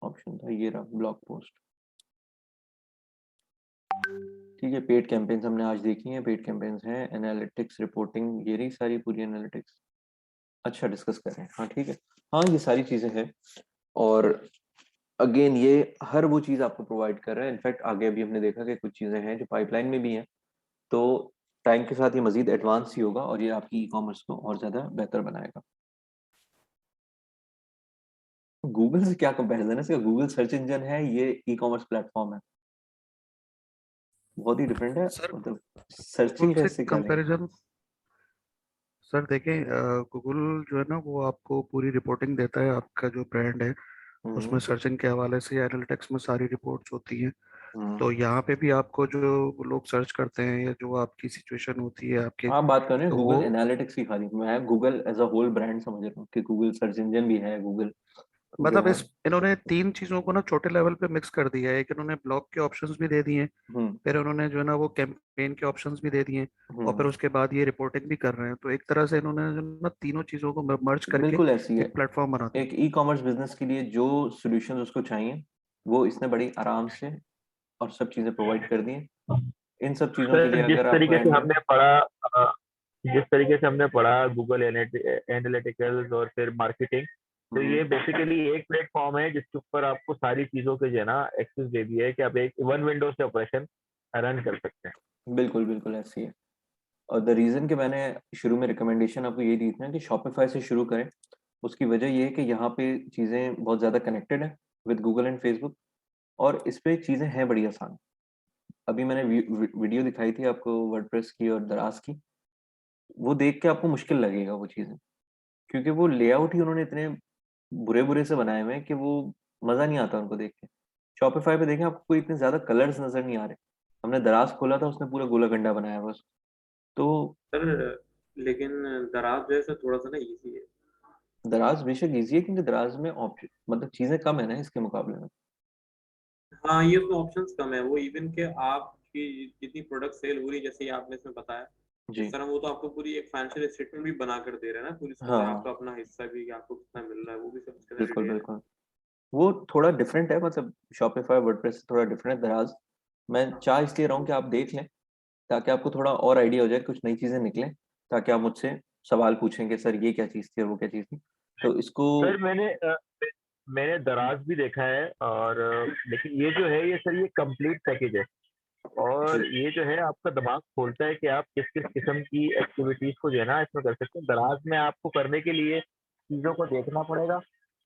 ऑप्शन था, ये रहा ब्लॉग पोस्ट। ठीक है, पेड कैंपेन्स हमने आज देखी हैं, पेड कैंपेन्स हैं, एनालिटिक्स रिपोर्टिंग, ये रही सारी पूरी एनालिटिक्स। अच्छा डिस्कस कर रहे हैं, हाँ ठीक है। हाँ, ये सारी चीज़ें हैं और अगेन ये हर वो चीज़ आपको प्रोवाइड कर रहा है। इनफैक्ट आगे अभी हमने देखा कि कुछ चीज़ें हैं जो पाइपलाइन में भी हैं, तो टाइम के साथ ये मज़ीद एडवांस ही होगा और ये आपकी ई-कॉमर्स को और ज़्यादा बेहतर बनाएगा। गूगल से क्या कंपैरिज़न है इसका? गूगल सर्च इंजन है, ये ई-कॉमर्स प्लेटफ़ॉर्म है। बहुत ही डिफरेंट है, सर मतलब गूगल सर्चिंग का से इससे क्या लिंक? कंपैरिजन, सर देखें, गूगल जो है ना वो आपको पूरी रिपोर्टिंग देता है, आपका जो ब्रांड है उसमें हुँ, सर्चिंग के हवाले से एनालिटिक्स में सारी रिपोर्ट्स होती हैं। हुँ। तो यहाँ पे भी आपको जो लोग सर्च करते हैं या जो आपकी सिचुएशन होती है आपके, आप बात कर रहे हैं तो वो गूगल एनालिटिक्स की खाली, मैं Google as a whole brand समझ रहा हूँ कि गूगल सर्च इंजन भी है, गूगल जो मतलब है। इस इन्होंने तीन चीजों को ना छोटे लेवल पे मिक्स कर दिया है। एक इन्होंने ब्लॉग के ऑप्शंस भी दे दिए हैं, हुँ, फिर उन्होंने जो है ना वो कैंपेन के ऑप्शंस भी दे दिए हैं, और हुँ। फिर उसके बाद ये रिपोर्टिंग भी कर रहे हैं। तो एक तरह से इन्होंने जो ना तीनों चीजों को मर्ज करके बिल्कुल ऐसी है। एक प्लेटफॉर्म बना दिया। एक ई-कॉमर्स बिज़नेस के लिए जो सॉल्यूशंस उसको चाहिए, वो इसने बड़ी आराम से और सब चीज़ें प्रोवाइड कर दी हैं। इन सब चीज़ों के लिए सर अगर आपको एंड में जिस तरीके से हमने पढ़ा गूगल एनालिटिकल्स और फिर मार्केटिंग, तो हुँ, ये बेसिकली एक प्लेटफॉर्म है जिसके ऊपर आपको सारी चीजों के जो है ना एक्सेस दे दिया है कि आप एक वन विंडो से ऑपरेशन रन कर सकते हैं। बिल्कुल, बिल्कुल ऐसी है। और द रीज़न कि मैंने शुरू में रिकमेंडेशन आपको ये दी थी ना कि शॉपिफ़ाई से शुरू करें, उसकी वजह ये है कि यहाँ पे चीज़ें बहुत ज़्यादा कनेक्टेड हैं विद गूगल एंड फेसबुक और इस पे चीज़ें हैं बड़ी आसान। अभी मैंने वीडियो दिखाई थी आपको वर्डप्रेस की और दराज़ की, वो देख के आपको मुश्किल लगेगा वो चीज़ें, क्योंकि वो लेआउट ही उन्होंने इतने बुरे-बुरे से बनाए हुए हैं कि वो मज़ा नहीं आता उनको देख के। शॉपिफ़ाई पे देखें आपको कोई इतने ज़्यादा कलर्स नज़र नहीं आ रहे। हमने दराज़ खोला था उसने पूरा गोला-गंडा बनाया हुआ है उसको। तो सर लेकिन दराज जो है सर थोड़ा सा ना इजी है। दराज़ बेशक ईज़ी है क्योंकि दराज़ में मतलब चीज़ें कम है ना इसके मुकाबले में। हाँ, ये तो ऑप्शंस कम है, वो इवन के आपकी जितनी प्रोडक्ट सेल हो रही है जैसे ही आपने इसमें बताया, जी। इस तरह वो तो आपको पूरी एक फाइनेंशियल स्टेटमेंट भी बना कर दे रहा है ना, पूरी उसके अंदर हाँ, आपका अपना हिस्सा भी कि आपको कितना मिल रहा है, वो भी सब उसके अंदर बिल्कुल, डिटेल है। बिल्कुल। वो थोड़ा डिफरेंट है मतलब शॉपिफ़ाई वर्डप्रेस से थोड़ा डिफरेंट है दराज़। मैं चाह इसलिए रहा हूँ कि आप देख लें, ताकि आपको थोड़ा और आइडिया हो जाए, कुछ नई चीज़ें निकलें, ताकि आप मुझसे सवाल पूछें कि सर ये क्या चीज़ थी और वो क्या चीज़ थी। तो इसको सर मैंने दराज भी देखा है और लेकिन ये जो है ये सर ये कंप्लीट पैकेज है जी, और ये जो है आपका दिमाग खोलता है कि आप किस किस किस्म की एक्टिविटीज को जो है ना इसमें कर सकते हैं। दराज में आपको करने के लिए चीजों को देखना पड़ेगा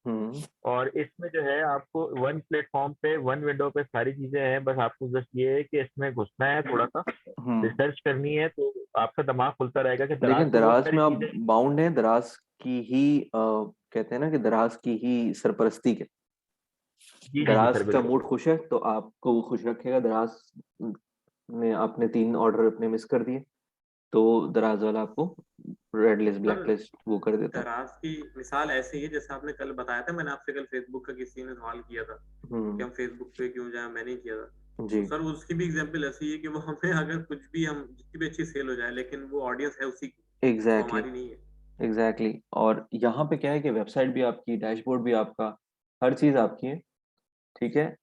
हुँ, और इसमें जो है आपको वन प्लेटफॉर्म पे वन विंडो पे सारी चीजें हैं। बस आपको बस ये है कि इसमें घुसना है, थोड़ा सा हुँ। रिसर्च करनी है, तो आपका दिमाग खुलता रहेगा कि दराज लेकिन में बहुत दराज़ सारी में आप चीजें। बाउंड हैं, दराज़ की ही कहते हैं ना कि दराज़ की ही सरपरस्ती के। जी जी जी दराज़ सर का बिल्कुल। मूड खुश है, तो आपको वो खुश रखेगा। दराज़ में आपने 3 ऑर्डर अपने मिस कर दिए, तो दराज़ वाला आपको red list, sir black list वो कर देता है। दराज की मिसाल ऐसे ही है जैसे आपने कल बताया था, मैंने आपसे कल फेसबुक का किसी ने सवाल किया था कि हुँ, हम फेसबुक पे क्यों जाएं, मैंने ही किया था। जी, तो सर उसकी भी एग्जांपल ऐसी है कि वो हमें अगर कुछ भी हम जितनी भी अच्छी सेल हो जाए लेकिन वो ऑडियंस है उसी की, वो एग्ज़ैक्टली, हमारी नहीं है। एग्ज़ैक्टली और यहाँ पे क्या है कि वेबसाइट भी आपकी, डैशबोर्ड भी आपका, हर चीज़ आपकी है, ठीक है?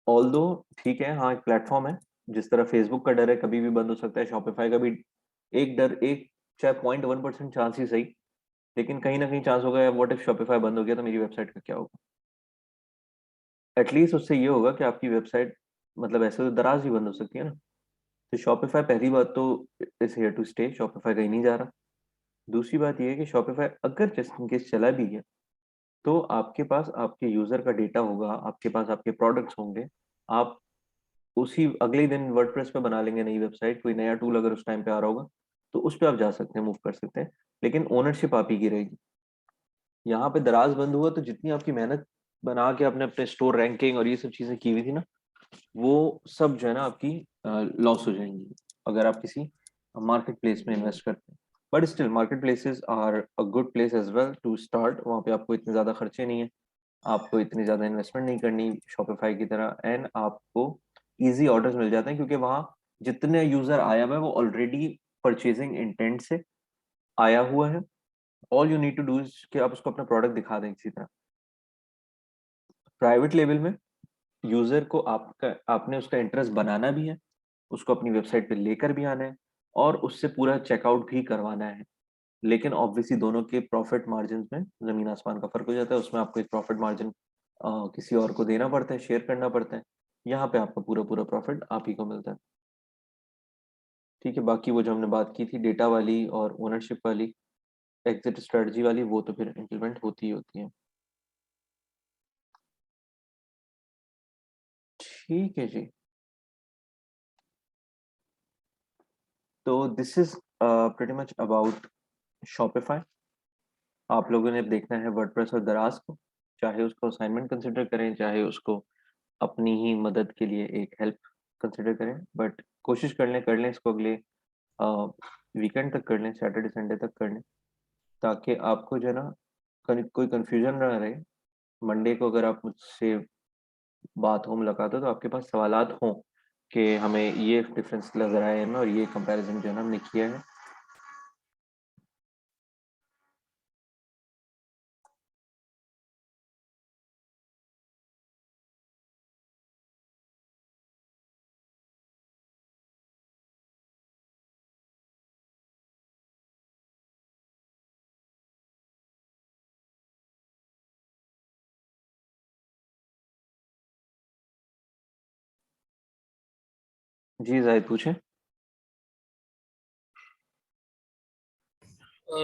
ऑल्दो ठीक है, हाँ, एक प्लेटफ़ॉर्म है, जिस तरह फ़ेसबुक का डर है, कभी भी बंद हो सकता है, शॉपिफ़ाई का भी एक डर एक चाहे 0.1% चांस ही सही, लेकिन कहीं न कहीं चांस होगा या व्हाट इफ शॉपिफ़ाई बंद हो गया तो मेरी वेबसाइट का क्या होगा? एटलीस्ट उससे ये होगा कि आपकी वेबसाइट मतलब ऐसे तो दराज़ ही बंद हो सकती है ना। तो शॉपिफ़ाई पहली बात तो is here to stay, Shopify कहीं नहीं जा रहा। दूसरी बात ये है कि शॉपिफ़ाई अगर जस्ट इन केस चला भी गया, तो आपके पास आपके यूज़र का डेटा होगा, आपके पास आपके प्रोडक्ट्स होंगे। आप उसी अगले ही दिन वर्डप्रेस पे बना लेंगे नई वेबसाइट, कोई नया टूल अगर उस टाइम पे आ रहा होगा, तो उस पे आप जा सकते हैं, मूव कर सकते हैं। लेकिन ओनरशिप आप ही की रहेगी। यहाँ पे दराज़ बंद हुआ तो जितनी आपकी मेहनत बना के आपने अपने स्टोर रैंकिंग और ये सब चीज़ें की हुई थी ना, वो सब जो है ना आपकी लॉस हो जाएँगी, अगर आप किसी मार्केट प्लेस में इन्वेस्ट करते हैं। But still market places are a good place as well to start, वहाँ पे आपको इतने ज़्यादा खर्चे नहीं हैं, आपको इतनी ज़्यादा इन्वेस्टमेंट नहीं करनी शॉपिफ़ाई की तरह एंड आपको ईज़ी ऑर्डर्स मिल जाते हैं क्योंकि वहाँ जितने यूज़र आया हुआ है वो ऑलरेडी परचेज़िंग इंटेंट से आया हुआ है। All you need to do is कि आप उसको अपना प्रोडक्ट दिखा दें किसी तरह। प्राइवेट लेवल में यूज़र को आपका आपने उसका इंटरेस्ट बनाना भी है, उसको अपनी वेबसाइट पे लेकर भी आना है और उससे पूरा चेकआउट भी करवाना है। लेकिन ऑब्वियसली दोनों के प्रॉफिट मार्जिन में ज़मीन आसमान का फ़र्क हो जाता है। उसमें आपको एक प्रॉफिट मार्जिन किसी और को देना पड़ता है, शेयर करना पड़ता है। यहाँ पे आपका पूरा प्रॉफिट आप ही को मिलता है। ठीक है, बाकी वो जो हमने बात की थी डेटा वाली और ओनरशिप वाली, एग्जिट स्ट्रेटजी वाली, वो तो फिर इम्प्लीमेंट होती ही होती है। ठीक है जी। तो this is pretty much about Shopify. आप लोगों ने देखना है वर्डप्रेस और दराज को, चाहे उसको असाइनमेंट कंसिडर करें, चाहे उसको अपनी ही मदद के लिए एक हेल्प कंसिडर करें, बट कोशिश कर लें इसको अगले वीकेंड तक कर लें, सैटरडे संडे तक कर लें, ताकि आपको जो है ना कोई कन्फ्यूजन ना रहे। मंडे को अगर आप मुझसे बात हो, मुलाकात हो, तो आपके पास सवालात हों कि हमें ये डिफरेंस नज़र आए हैं और ये कंपैरिजन जो है ना हमने किया है। जी जाहिद पूछें।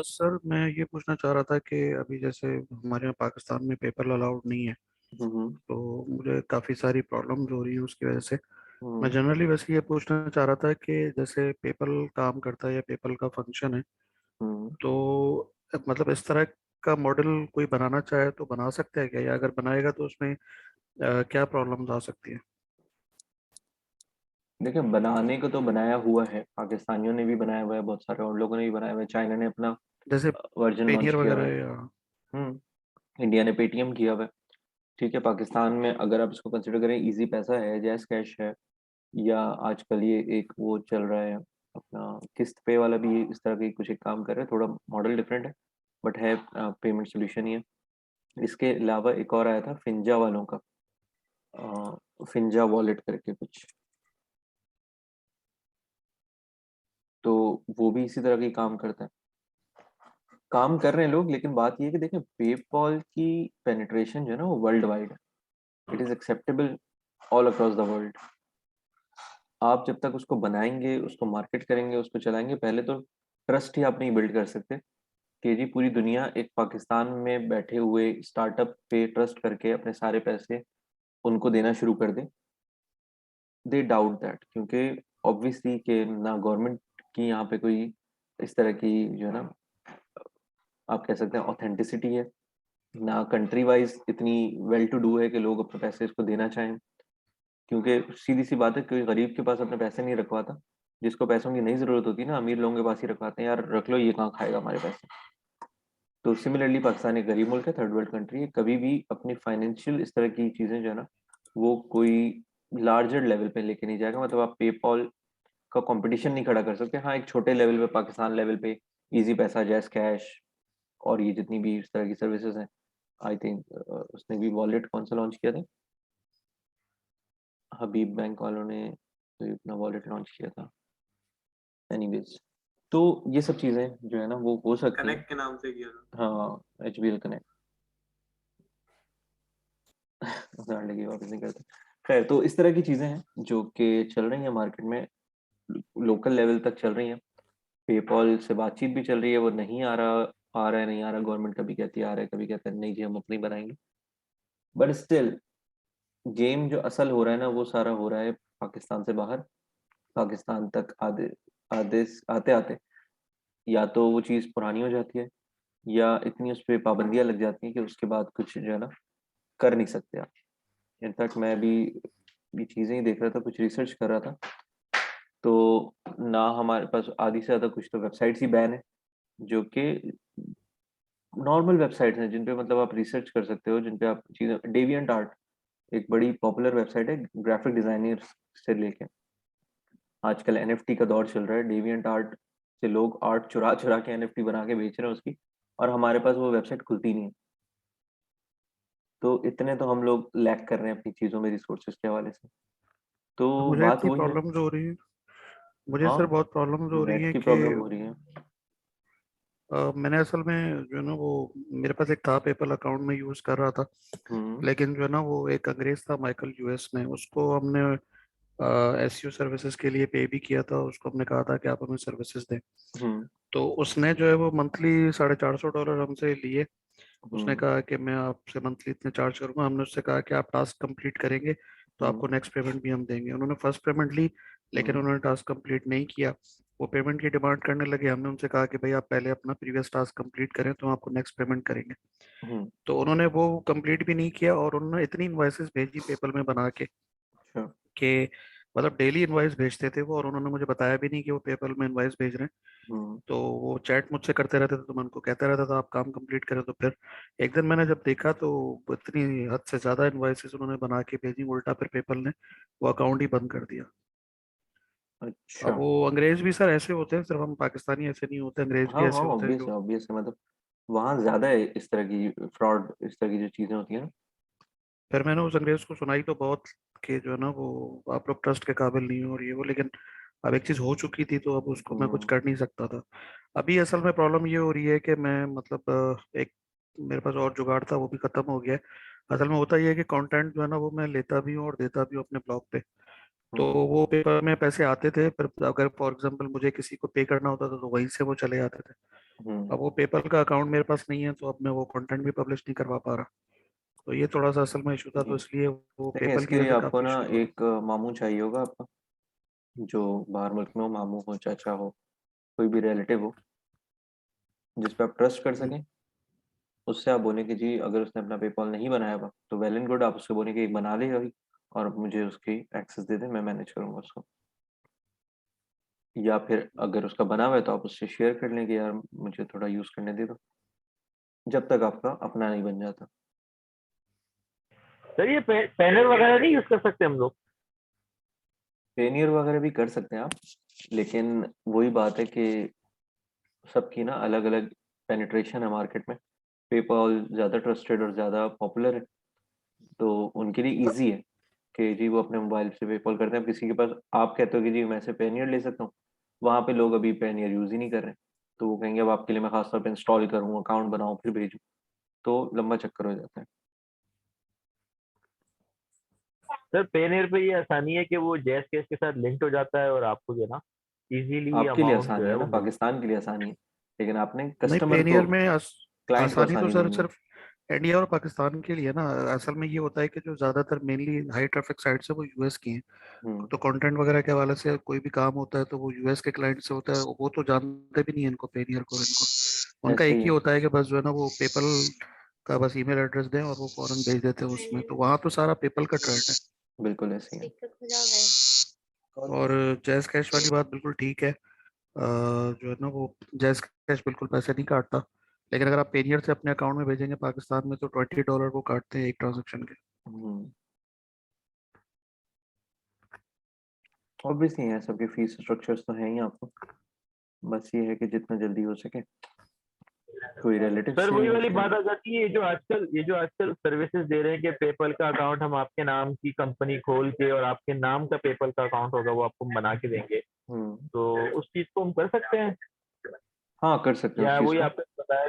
सर मैं ये पूछना चाह रहा था कि अभी जैसे हमारे यहाँ पाकिस्तान में पेपर अलाउड नहीं है, हम्म तो मुझे काफ़ी सारी प्रॉब्लम्स हो रही हैं उसकी वजह से। मैं हम्म जनरली वैसे ये पूछना चाह रहा था कि जैसे पेपल काम करता है या पेपल का फंक्शन है, हम्म। तो मतलब इस तरह का मॉडल कोई बनाना चाहे तो बना सकता है क्या, या अगर बनाएगा तो उसमें क्या प्रॉब्लम्स आ सकती है? देखिए, बनाने को तो बनाया हुआ है, पाकिस्तानियों ने भी बनाया हुआ है, बहुत सारे और लोगों ने भी बनाया हुआ है। चाइना ने अपना जैसे वर्जन लॉन्च पेनियर किया हुआ वगैरह है। या इंडिया ने पेटीएम किया हुआ है। ठीक है, पाकिस्तान में अगर आप इसको कंसिडर करें, इजी पैसा है, जैस कैश है, या आजकल ये एक वो चल रहा है अपना किस्त पे वाला भी, इस तरह की कुछ एक काम कर रहा है। थोड़ा मॉडल डिफरेंट है, बट है पेमेंट सोल्यूशन ही है। इसके अलावा एक और आया था फिंजा वालों का, फिंजा वॉलेट करके कुछ, तो वो भी इसी तरह की काम करता है। काम कर रहे हैं लोग, लेकिन बात ये है कि देखें, पेपॉल की पेनिट्रेशन जो है ना वो वर्ल्ड वाइड है। It is acceptable all across the world. आप जब तक उसको बनाएंगे, उसको मार्केट करेंगे, उसको चलाएंगे, पहले तो ट्रस्ट ही आप नहीं बिल्ड कर सकते कि जी पूरी दुनिया एक पाकिस्तान में बैठे हुए स्टार्टअप पे ट्रस्ट करके अपने सारे पैसे उनको देना शुरू कर दे। दे डाउट दैट, क्योंकि ऑब्वियसली कि ना गवर्नमेंट की यहाँ पे कोई इस तरह की जो है ना, आप कह सकते हैं ऑथेंटिसिटी है, ना कंट्री वाइज इतनी वेल टू डू है कि लोग अपने पैसे इसको देना चाहें। क्योंकि सीधी सी बात है, कोई गरीब के पास अपने पैसे नहीं रखवाता। जिसको पैसों की नहीं जरूरत होती ना, अमीर लोगों के पास ही रखवाते हैं, यार रख लो, ये कहाँ खाएगा हमारे पैसे। तो सिमिलरली पाकिस्तान एक गरीब मुल्क है, थर्ड वर्ल्ड कंट्री है, कभी भी अपनी फाइनेंशियल इस तरह की चीज़ें जो है ना, वो कोई लार्जर लेवल पे लेके नहीं जाएगा। मतलब आप पेपॉल का कंपटीशन नहीं खड़ा कर सकते। हाँ, एक छोटे लेवल पे, पाकिस्तान लेवल पे इजी पैसा, जैस कैश और ये जितनी भी इस तरह की सर्विसेज हैं, आई थिंक उसने भी वॉलेट कौन सा लॉन्च किया था, हबीब बैंक वालों ने कोई अपना वॉलेट लॉन्च किया था। एनीवेज, तो ये सब चीज़ें जो है ना वो हो सकती हैं। कनेक्ट के नाम से किया था। हाँ, एच बी एल कनेक्ट लगी वापस नहीं करते। खैर, तो इस तरह की चीज़ें हैं जो कि चल रही हैं मार्केट में, लोकल लेवल तक चल रही हैं। पेपॉल से बातचीत भी चल रही है, वो नहीं आ रहा, आ रहा है नहीं आ रहा, गवर्नमेंट कभी कहती है आ रहा है, कभी कहते हैं नहीं जी हम अपनी बनाएंगे। बट स्टिल गेम जो असल हो रहा है ना, वो सारा हो रहा है पाकिस्तान से बाहर। पाकिस्तान तक आधे आधे आते आते या तो वो चीज़ पुरानी हो जाती है, या इतनी उस पर पाबंदियां लग जाती हैं कि उसके बाद कुछ जो है ना कर नहीं सकते आप। इनफैक्ट मैं अभी ये चीज़ें ही देख रहा था, कुछ रिसर्च कर रहा था, तो ना हमारे पास आधी से ज़्यादा कुछ तो वेबसाइट्स ही बैन है, जो कि नॉर्मल वेबसाइट्स हैं जिन पे मतलब आप रिसर्च कर सकते हो, जिन पे आप चीज़ें, डेविएंट आर्ट एक बड़ी पॉपुलर वेबसाइट है, ग्राफिक डिजाइनर से लेके आजकल एनएफटी का दौर चल रहा है। डेविएंट आर्ट से लोग आर्ट चुरा चुरा के एनएफटी बना के बेच रहे हैं उसकी, और हमारे पास वो वेबसाइट खुलती नहीं है। तो इतने तो हम लोग लैक कर रहे हैं अपनी चीज़ों में रिसोर्सेज के हवाले से। तो तो मुझे बात इतनी वही है। प्रॉब्लम्स हो रही है, मुझे हाँ, सर बहुत प्रॉब्लम्स हो रही नेट हैं की कि प्रॉब्लम हो रही है। मैंने असल में जो है ना वो मेरे पास एक था पेपल अकाउंट में यूज कर रहा था, लेकिन जो है ना वो एक अंग्रेज था माइकल यूएस में, उसको हमने एसयू सर्विसेज के लिए पे भी किया था, उसको हमने कहा था कि आप हमें सर्विसेज दें। हम्म तो उसने जो है वो मंथली $450 हमसे लिए। उसने हम्म कहा कि मैं आपसे मंथली इतने चार्ज करूंगा। हमने उससे कहा कि आप टास्क कंप्लीट करेंगे तो हम्म आपको नेक्स्ट पेमेंट भी हम देंगे। उन्होंने फर्स्ट पेमेंट ली, लेकिन हम्म उन्होंने टास्क कंप्लीट नहीं किया। वो पेमेंट की डिमांड करने लगे। हमने उनसे कहा कि भाई आप पहले अपना प्रीवियस टास्क कंप्लीट करें तो हम आपको नेक्स्ट पेमेंट करेंगे। हम्म, तो उन्होंने वो कंप्लीट भी नहीं किया, और उन्होंने इतनी इन्वाइसेस भेजी पेपल में बना के अच्छा। कि मतलब डेली इनवाइस भेजते थे वो, और उन्होंने मुझे बताया भी नहीं कि वो पेपल में इनवाइस भेज रहे हैं। हम्म तो वो चैट मुझसे करते रहते थे, तो मैं उनको कहता रहता था आप काम कंप्लीट करें। तो फिर एक दिन मैंने जब देखा तो इतनी हद से ज्यादा इनवाइसेस उन्होंने बना के भेजी, उल्टा फिर पेपल ने वो अकाउंट ही बंद कर दिया। अब अच्छा। वो अंग्रेज भी सर ऐसे होते हैं, सिर्फ हम पाकिस्तानी ऐसे नहीं होते, अंग्रेज हाँ भी हाँ, ऐसे होते हैं ऑब्वियस जो। है, ऑब्वियस है, मतलब वहाँ ज्यादा है इस तरह की फ्रॉड, इस तरह की जो चीजें होती हैं ना। फिर मैंने उस अंग्रेज को सुनाई तो बहुत कि जो है ना वो आप लोग ट्रस्ट के काबिल नहीं हो और ये वो, लेकिन अब एक चीज हो चुकी थी तो अब उसको मैं कुछ हम्म कर नहीं सकता था। अभी असल में प्रॉब्लम ये हो रही है कि मैं मतलब एक मेरे पास और जुगाड़ था वो भी खत्म हो गया है। असल में होता ये है कि कंटेंट जो है ना वो मैं लेता भी हूँ और देता भी हूँ अपने ब्लॉग पे। तो हम्म वो पेपर में पैसे आते थे, पर अगर फॉर एग्जांपल मुझे किसी को पे करना होता था तो वहीं से वो चले जाते थे। हम्म। अब वो पेपल का अकाउंट मेरे पास नहीं है, तो अब मैं वो कंटेंट भी पब्लिश नहीं करवा पा रहा। तो ये थोड़ा सा असल में इशू था, तो जी, इसलिए वो लेकिन पेपल की इसके वजह लिए से आपको काफी ना इशू हो रहा। एक मामू चाहिए होगा आपका, जो बाहर मुल्क में हो, मामू हो, चाचा हो, कोई भी रिलेटिव हो, जिस पे आप ट्रस्ट कर सकें। उससे आप बोले कि जी अगर उसने अपना पेपॉल नहीं बनाया हुआ तो वेल एंड गुड, आप उससे बोले कि एक बना ले अभी, और मुझे उसकी एक्सेस दे दे, मैं मैनेज करूंगा उसको। या फिर अगर उसका बना हुआ है तो आप उससे शेयर कर लें कि यार मुझे थोड़ा यूज़ करने दे दो, जब तक आपका अपना नहीं बन जाता। सर ये पैनल वगैरह नहीं यूज कर सकते हम लोग? पेनियर वगैरह भी कर सकते हैं आप, लेकिन वही बात है कि सबकी ना अलग अलग पेनिट्रेशन है मार्केट में। पेपॉल ज़्यादा ट्रस्टेड और ज़्यादा पॉपुलर है, तो उनके लिए इजी है कि जी वो अपने मोबाइल से पेपॉल करते हैं। अब किसी के पास आप कहते हो कि जी मैं से पेनियर ले सकता हूँ, वहाँ पे लोग अभी पेनियर यूज़ ही नहीं कर रहे हैं, तो वो कहेंगे अब आपके लिए मैं खासतौर पे इंस्टॉल करूँ, अकाउंट बनाऊँ, फिर भेजूँ, तो लंबा चक्कर हो जाता है। सर पेनेर पे ये आसानी है कि वो जैस केस के साथ लिंक्ड हो जाता है और आपको जो है ना इजीली आपके लिए अमाउंट जो आसानी है है ना, वो मिल। पाकिस्तान के लिए आसानी है, लेकिन आपने नहीं, कस्टमर को, पेनियर में क्लाइंट को आसानी तो आसानी सर देनी है। सिर्फ इंडिया और पाकिस्तान के लिए ना। असल में ये होता है कि जो ज्यादातर मेनली हाई ट्रैफिक साइट्स है वो यूएस की हैं। हम्म, तो कंटेंट वगैरह के हवाले से कोई भी काम होता है तो वो यूएस के क्लाइंट से होता है। वो तो जानते भी नहीं है इनको, पेनियर को, इनको उनका ऐसे एक ही ही है। होता है कि बस जो है ना वो पेपल का बस ईमेल एड्रेस दें और वो फौरन भेज देते हैं उसमें। तो वहाँ तो सारा पेपल का ट्रेंड है। बिल्कुल ऐसे ही है। और जैज कैश वाली बात बिल्कुल ठीक है। जो है ना वो जैज कैश बिल्कुल पैसे नहीं काटता, लेकिन अगर आप पेनियर से अपने अकाउंट में भेजेंगे पाकिस्तान में तो $20 वो काटते हैं एक ट्रांजेक्शन के। हम्म, ऑब्वियसली है, सबके फीस स्ट्रक्चर्स तो हैं ही आपको, बस ये है कि जितना जल्दी हो सके कोई रिलेटिव सर से वही या वाली फिर। बात आ जाती है, ये जो आजकल सर्विसेज दे रहे हैं कि पेपल का अकाउंट हम आपके नाम की कंपनी खोल के और आपके नाम का पेपल का अकाउंट होगा वो आपको बना के देंगे, हम्म, तो उस चीज को हम कर सकते हैं? हाँ कर सकते हैं उस या चीज़ वही को, आपने बताया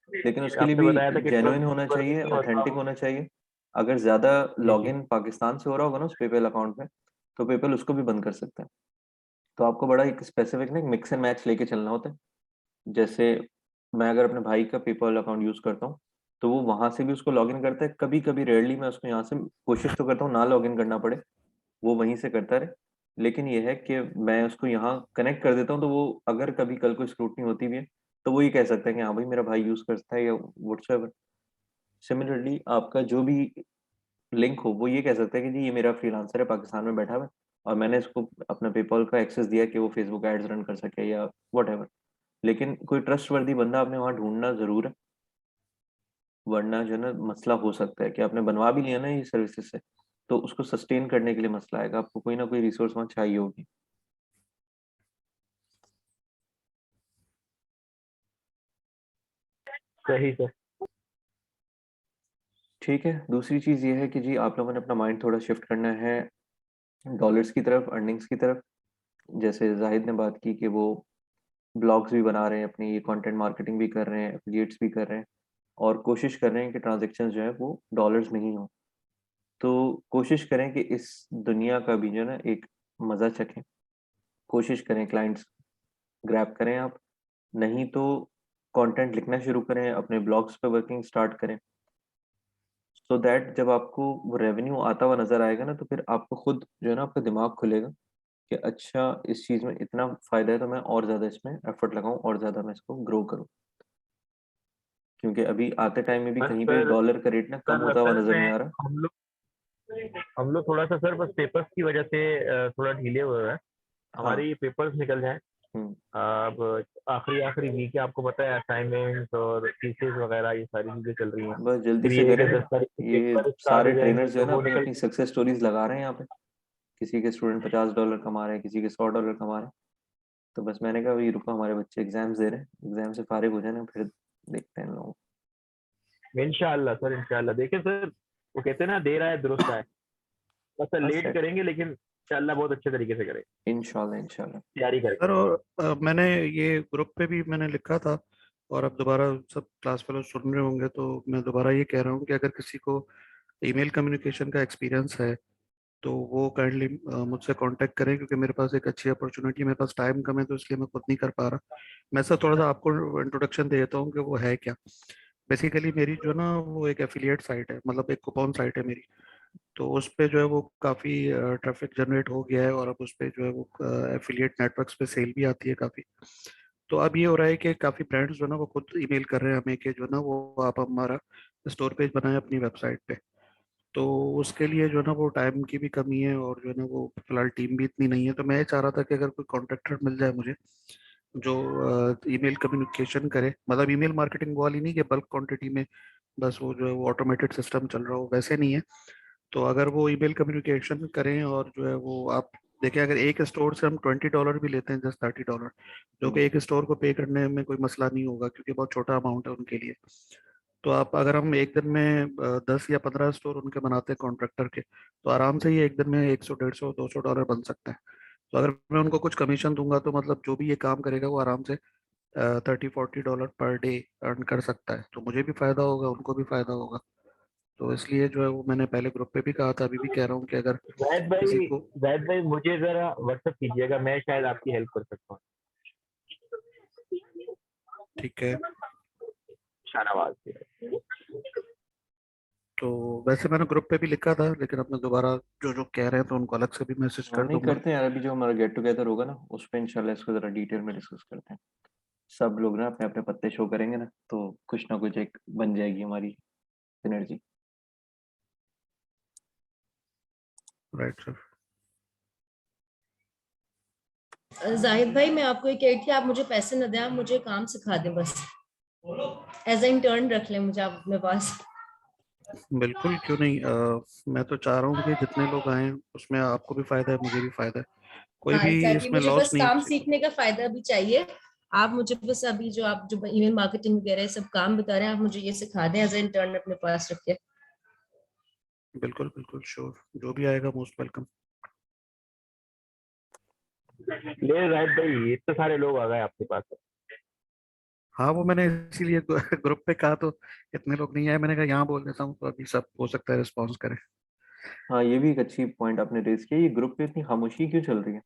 लेकिन उसके लिए आपने भी बताया था कि जेन्युइन ट्रस्ट होना वर्दी चाहिए, नहीं होता ऑथेंटिक वो। होना चाहिए। अगर ज़्यादा जी जी। लॉगिन पाकिस्तान से हो रहा होगा ना उस पेपल अकाउंट में, तो पेपल उसको भी बंद कर सकता है। तो आपको बड़ा एक स्पेसिफिक ना मिक्स एंड मैच लेके चलना होता है। जैसे मैं अगर अपने भाई का पेपल अकाउंट यूज़ करता हूँ, तो वो वहाँ से भी उसको लॉगिन करता है, कभी कभी रेयरली मैं उसको यहाँ से कोशिश तो करता हूँ ना लॉगिन करना पड़े, वो वहीं से करता रहे। लेकिन ये है कि मैं उसको यहाँ कनेक्ट कर देता हूँ, तो वो अगर कभी कल को स्क्रूटनी होती भी है तो वो ये कह सकता है कि हाँ भाई मेरा भाई यूज़ करता है या व्हाट्सएवर। सिमिलरली आपका जो भी लिंक हो वो ये कह सकता है कि जी ये मेरा फ्रीलांसर है, पाकिस्तान में बैठा हुआ है, और मैंने इसको अपना पेपॉल का एक्सेस दिया कि वो फेसबुक एड्स रन कर सके या वट। लेकिन कोई ट्रस्ट वर्दी बंदा आपने वहाँ ढूंढना जरूर है, वरना जो है ना मसला हो सकता है कि आपने बनवा भी लिया ना ये सर्विसेज से, तो उसको सस्टेन करने के लिए मसला आएगा, आपको कोई ना कोई रिसोर्स वहाँ चाहिए होगी। सही सर। ठीक है, दूसरी चीज़ ये है कि जी आप लोगों ने अपना माइंड थोड़ा शिफ्ट करना है डॉलर्स की तरफ, अर्निंग्स की तरफ। जैसे जाहिद ने बात की कि वो ब्लॉग्स भी बना रहे हैं अपनी, ये कंटेंट मार्केटिंग भी कर रहे हैं, एफिलिएट्स भी कर रहे हैं और कोशिश कर रहे हैं कि ट्रांजैक्शंस जो है वो डॉलर्स में ही हों। तो कोशिश करें कि इस दुनिया का भी जो है ना एक मज़ा चखें। कोशिश करें क्लाइंट्स ग्रैब करें आप, नहीं तो कंटेंट लिखना शुरू करें, अपने ब्लॉग्स पे वर्किंग स्टार्ट करें। सो दैट जब आपको वो रेवेन्यू आता हुआ नज़र आएगा ना, तो फिर आपको खुद जो है ना आपका दिमाग खुलेगा कि अच्छा इस चीज़ में इतना फ़ायदा है तो मैं और ज़्यादा इसमें एफर्ट लगाऊँ और ज़्यादा मैं इसको ग्रो करूँ। क्योंकि अभी आते टाइम में भी बस कहीं पे डॉलर का रेट ना कम सर होता हुआ असल नज़र नहीं में आ रहा। हम लोग थोड़ा सा सर बस पेपर्स की वजह से थोड़ा ढीले हुए हैं। हाँ। हमारे ये पेपर्स निकल जाएं। हुँ। अब आखिरी वीक है, आपको पता है असाइनमेंट्स और थीसिस वगैरह ये सारी चीजें चल रही हैं। बस जल्दी फिर से ये है कि करें। 10 तारीख से ये पेपर स्टार्ट हो सारे जाएंगे ट्रेनर्स जो तो है ना वो अपनी निकल अपनी सक्सेस स्टोरीज लगा रहे हैं यहाँ पे। किसी के स्टूडेंट $50 कमा रहे हैं, किसी के $100 कमा रहे हैं। तो बस मैंने कहा वही रुको, हमारे बच्चे एग्जाम्स दे रहे हैं, एग्जाम से फारिग हो जाए ना फिर देखते हैं इन लोगों इंशाल्लाह सर, इंशाल्लाह। देखिए सर, वो कहते हैं ना, देर आए दुरुस्त आए। बस को। बस लेट करेंगे लेकिन इंशाल्लाह बहुत अच्छे तरीके से करेंगे, इंशाल्लाह इंशाल्लाह। तैयारी करेंगे। सर और मैंने ये ग्रुप पे भी मैंने लिखा था, और अब दोबारा सब क्लास फेलो सुन रहे होंगे तो मैं दोबारा ये कह रहा हूँ कि अगर किसी को ईमेल कम्युनिकेशन का एक्सपीरियंस है तो वो काइंडली मुझसे कांटेक्ट करें, क्योंकि मेरे पास एक अच्छी अपॉर्चुनिटी, मेरे पास टाइम कम है तो इसलिए मैं खुद नहीं कर पा रहा। मैं सर थोड़ा सा आपको इंट्रोडक्शन दे देता हूँ कि वो है क्या। बेसिकली मेरी जो ना वो एक एफिलिएट साइट है, मतलब एक कूपन साइट है मेरी। तो उस पे जो है वो काफ़ी ट्रैफिक जनरेट हो गया है, और अब उस पे जो है वो एफिलिएट नेटवर्क्स पे सेल भी आती है काफ़ी। तो अब ये हो रहा है कि काफ़ी ब्रांड्स जो है ना वो खुद ईमेल कर रहे हैं हमें कि जो है ना वो आप हमारा स्टोर पेज बनाएं अपनी वेबसाइट पे। तो उसके लिए जो है ना वो टाइम की भी कमी है, और जो है ना वो फिलहाल टीम भी इतनी नहीं है। तो मैं ये चाह रहा था कि अगर कोई कॉन्ट्रैक्टर मिल जाए मुझे जो ईमेल कम्युनिकेशन करे, मतलब ईमेल मार्केटिंग वाली नहीं कि बल्क क्वांटिटी में बस वो जो है वो ऑटोमेटेड सिस्टम चल रहा हो, वैसे नहीं है। तो अगर वो ईमेल कम्युनिकेशन करें और जो है वो आप देखें, अगर एक स्टोर से हम $20 भी लेते हैं, जस्ट $30, जो कि एक स्टोर को पे करने में कोई मसला नहीं होगा क्योंकि बहुत छोटा अमाउंट है उनके लिए। तो आप अगर हम एक दिन में 10 या 15 स्टोर उनके बनाते हैं कॉन्ट्रैक्टर के, तो आराम से ये एक दिन में 100, 150, $200 बन सकता है। तो अगर मैं उनको कुछ कमीशन दूंगा तो मतलब जो भी ये काम करेगा वो आराम से $30-40 पर डे अर्न कर सकता है। तो मुझे भी फायदा होगा, उनको भी फायदा होगा। तो इसलिए जो है वो मैंने पहले ग्रुप पे भी कहा था, अभी भी कह रहा हूँ कि अगर किसी को जायद भाई मुझे जरा व्हाट्सएप कीजिएगा, मैं शायद आपकी हेल्प कर सकता हूँ। ठीक है। शाहनवाज। तो वैसे मैंने ग्रुप पे भी लिखा था, लेकिन अब मैं दोबारा जो जो कह रहे हैं तो उनको अलग से भी मैसेज हाँ कर नहीं दूंगा। करते हैं यार, अभी जो हमारा गेट टुगेदर होगा ना उस पर इंशाल्लाह इसको ज़रा डिटेल में डिस्कस करते हैं। सब लोग ना अपने अपने पत्ते शो करेंगे ना तो कुछ ना कुछ एक बन जाएगी हमारी सिनर्जी। Right sir. जाहिद भाई, मैं आपको ये कह रही थी, आप मुझे पैसे न दें, आप मुझे काम सिखा दें बस। एज ए इंटर्न रख लें मुझे आप अपने पास। बिल्कुल, क्यों नहीं। मैं तो चाह रहा हूँ कि जितने लोग आए उसमें आपको भी फायदा है, मुझे भी फायदा है, कोई हाँ भी एग्जैक्टली, इसमें मुझे लॉस बस नहीं है काम किसी को। सीखने का फायदा भी चाहिए। आप मुझे बस अभी जो आप जो ईमेल मार्केटिंग वगैरह सब काम बता रहे हैं, आप मुझे ये सिखा दें एज ए इंटर्न अपने पास रख के। बिल्कुल बिल्कुल श्योर, जो भी आएगा मोस्ट वेलकम। ले जायद भाई, इतने सारे लोग आ गए आपके पास। हाँ वो मैंने इसीलिए ग्रुप पे कहा, तो इतने लोग नहीं आए, मैंने कहा यहाँ बोल देता हूँ तो अभी सब हो सकता है रिस्पॉन्स करें। हाँ ये भी एक अच्छी पॉइंट आपने रेज किया, ये ग्रुप पे इतनी खामोशी क्यों चल रही है?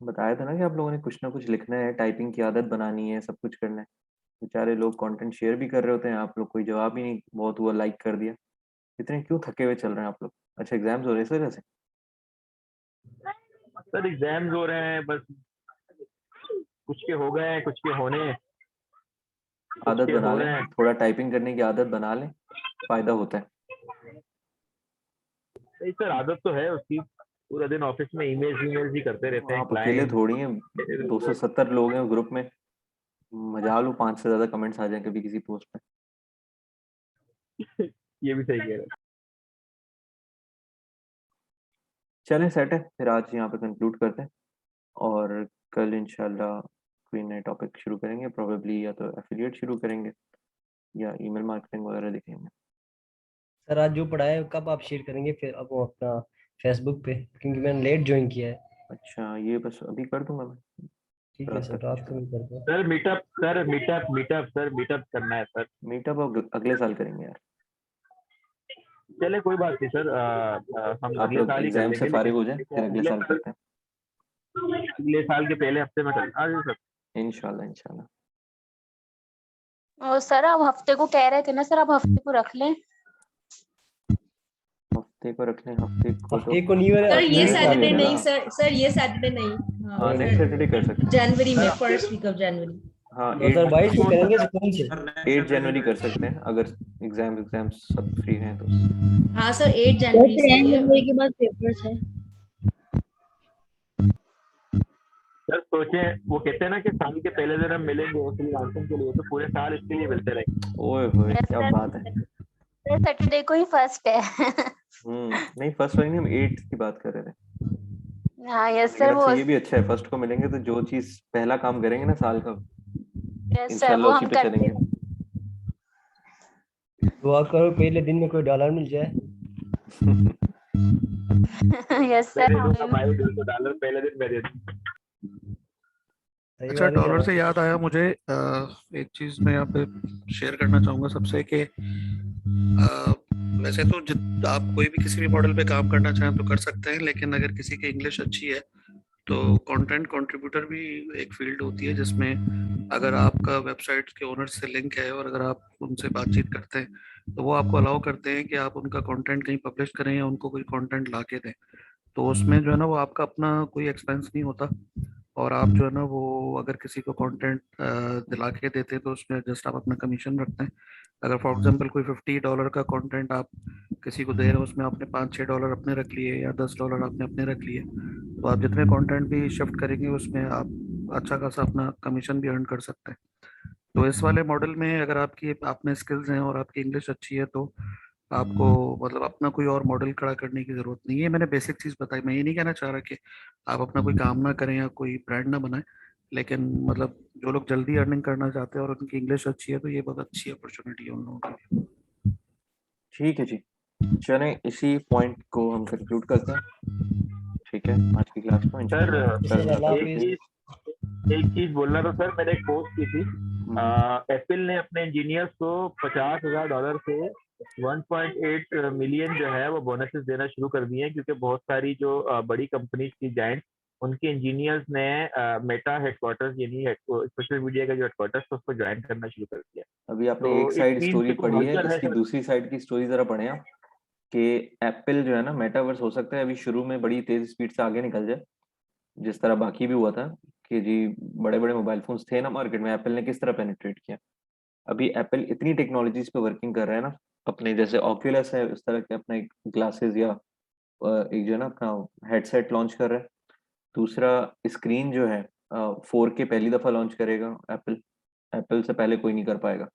बताया था ना कि आप लोगों ने कुछ ना कुछ लिखना है, टाइपिंग की आदत बनानी है, सब कुछ करना है। बेचारे लोग कंटेंट शेयर भी कर रहे होते हैं, आप लोग कोई जवाब ही नहीं, बहुत हुआ लाइक कर दिया। इतने क्यों थके हुए चल रहे हैं आप लोग? अच्छा एग्जाम्स हो रहे हैं इस वजह से? सर एग्जाम्स हो रहे हैं, बस कुछ के हो गए हैं, कुछ के होने हैं, कुछ आदत के बना हो लें, रहे हैं। थोड़ा टाइपिंग करने की आदत बना लें, फायदा होता है। नहीं सर, आदत तो है उसकी, पूरा दिन ऑफिस में ईमेल्स ही करते रहते हैं आप अकेले क्लाइंट। थोड़ी हैं, 270 लोग हैं ग्रुप में। मजा लो 5 से ज्यादा कमेंट्स आ जाए कभी किसी पोस्ट पे। ये भी सही कह रहे हैं। चलें सेट है, फिर आज यहाँ पे कंक्लूड करते हैं और कल इंशाल्लाह कोई नए टॉपिक शुरू करेंगे, प्रोबेबली या तो एफिलिएट शुरू करेंगे या ईमेल मार्केटिंग वगैरह देखेंगे। सर आज जो पढ़ा है कब आप शेयर करेंगे फिर अब वो अपना फेसबुक पे, क्योंकि मैंने लेट ज्वाइन किया है। अच्छा, ये बस अभी कर दूंगा मैं। ठीक है सर, रात को भी कर दो। सर मीटअप करना है सर। मीटअप अब अगले साल करेंगे यार। चले कोई बात नहीं सर, हम आप अगले लोग साल ही कर एग्जाम से लेंगे, फारिग हो जाए लेकिन फिर अगले साल करते हैं। अगले साल के पहले हफ्ते में कर सर। इंशाल्लाह इंशाल्लाह। और सर आप हफ्ते को कह रहे थे ना सर, आप हफ्ते को रख लें। हफ्ते को रख लें, हफ्ते को तो एक को न्यू ईयर सर ये New Year सैटरडे है ना? नहीं सर ये सैटरडे नहीं। हाँ नेक्स्ट सैटरडे कर सकते हैं। जनवरी में, फर्स्ट वीक ऑफ जनवरी। हाँ 2022 को करेंगे स्कूल से। 8 जनवरी कर सकते हैं अगर एग्जाम सब फ्री हैं तो। हाँ सर 8 जनवरी से जनवरी के बाद पेपर्स है। सर सोचे, वो कहते हैं ना कि साल के पहले दिन हम मिलेंगे फ्रीलांसिंग के लिए, तो पूरे साल इसके लिए मिलते रहेंगे। ओए होए Yes, क्या sir. बात है। सैटरडे को ही फर्स्ट है। नहीं फर्स्ट वाली नहीं, हम 8 की बात कर रहे थे। हाँ यस मेरे सर, ख्याल वो से ये भी अच्छा है, फर्स्ट को मिलेंगे तो जो चीज पहला काम करेंगे ना साल का, यस सर, वो इंशाल्लाह उसी हम पे करते चलेंगे। दुआ करो पहले दिन में कोई डॉलर मिल जाए। Yes sir. पहले दूंगा भाई $200 पहले दिन मेरे दिन। सही अच्छा, बात है डॉलर से क्या? याद आया मुझे, एक चीज मैं यहाँ पे शेयर करना चाहूंगा सबसे कि वैसे तो आप कोई भी किसी भी मॉडल पे काम करना चाहें तो कर सकते हैं, लेकिन अगर किसी की इंग्लिश अच्छी है तो कंटेंट कंट्रीब्यूटर भी एक फील्ड होती है जिसमें अगर आपका वेबसाइट के ओनर से लिंक है और अगर आप उनसे बातचीत करते हैं तो वो आपको अलाउ करते हैं कि आप उनका कंटेंट कहीं पब्लिश करें या उनको कोई कंटेंट ला के दें। तो उसमें जो है ना वो आपका अपना कोई एक्सपेंस नहीं होता, और आप जो है ना वो अगर किसी को कंटेंट दिला के देते हैं तो उसमें जस्ट आप अपना कमीशन रखते हैं। अगर फॉर एग्जांपल कोई $50 का कंटेंट आप किसी को दे रहे हो, उसमें आपने $5-6 अपने रख लिए या $10 आपने अपने रख लिए, तो आप जितने कंटेंट भी शिफ्ट करेंगे उसमें आप अच्छा खासा अपना कमीशन भी अर्न कर सकते हैं। तो इस वाले मॉडल में अगर आपकी आप में स्किल्स हैं और आपकी इंग्लिश अच्छी है तो आपको मतलब अपना कोई और मॉडल खड़ा करने की जरूरत नहीं है। मैंने बेसिक चीज बताई, मैं ये नहीं कहना चाह रहा कि आप अपना कोई काम ना करें या कोई ब्रांड ना बनाएं, लेकिन मतलब जो लोग जल्दी अर्निंग करना चाहते हैं और उनकी इंग्लिश अच्छी है तो ये बहुत अच्छी अपॉर्चुनिटी है उन लोगों के लिए। ठीक है जी, चलें इसी पॉइंट को हम कंक्लूड करते हैं। ठीक है, आज की क्लास को सर इंशाल्लाह कल अल्लाह मुलाकात होगी। एक चीज बोलना था सर, मैंने एक पोस्ट की थी, एप्पल ने अपने इंजीनियर्स को $50,000 से 1.8 मिलियन जो है वो बोनसेस देना शुरू कर दिए हैं, क्योंकि बहुत सारी जो बड़ी कंपनीज की जाइंट उनके इंजीनियर्स ने मेटा हेडक्वार्टर्स यानी सोशल मीडिया का जो हेडक्वार्टर्स है उसको ज्वाइन करना शुरू कर दिया। अभी आपने तो एक इट साइड मींस स्टोरी कि पढ़ी है, कल्चर है इसकी सर। दूसरी साइड की स्टोरी जरा पढ़ें आप, कि एप्पल जो है ना मेटावर्स हो सकता है अभी शुरू में बड़ी तेज स्पीड से आगे निकल जाए, जिस तरह बाकी भी हुआ था कि जी बड़े बड़े मोबाइल फोन्स थे ना मार्केट में, एप्पल ने किस तरह पेनिट्रेट किया। अभी एप्पल इतनी टेक्नोलॉजीज पे वर्किंग कर रहा है ना, अपने जैसे ऑक्यूलस है उस तरह के अपना एक ग्लासेस या एक जो है ना अपना हेडसेट लॉन्च कर रहा है। दूसरा स्क्रीन जो है 4K पहली दफा लॉन्च करेगा एप्पल, एप्पल से पहले कोई नहीं कर पाएगा।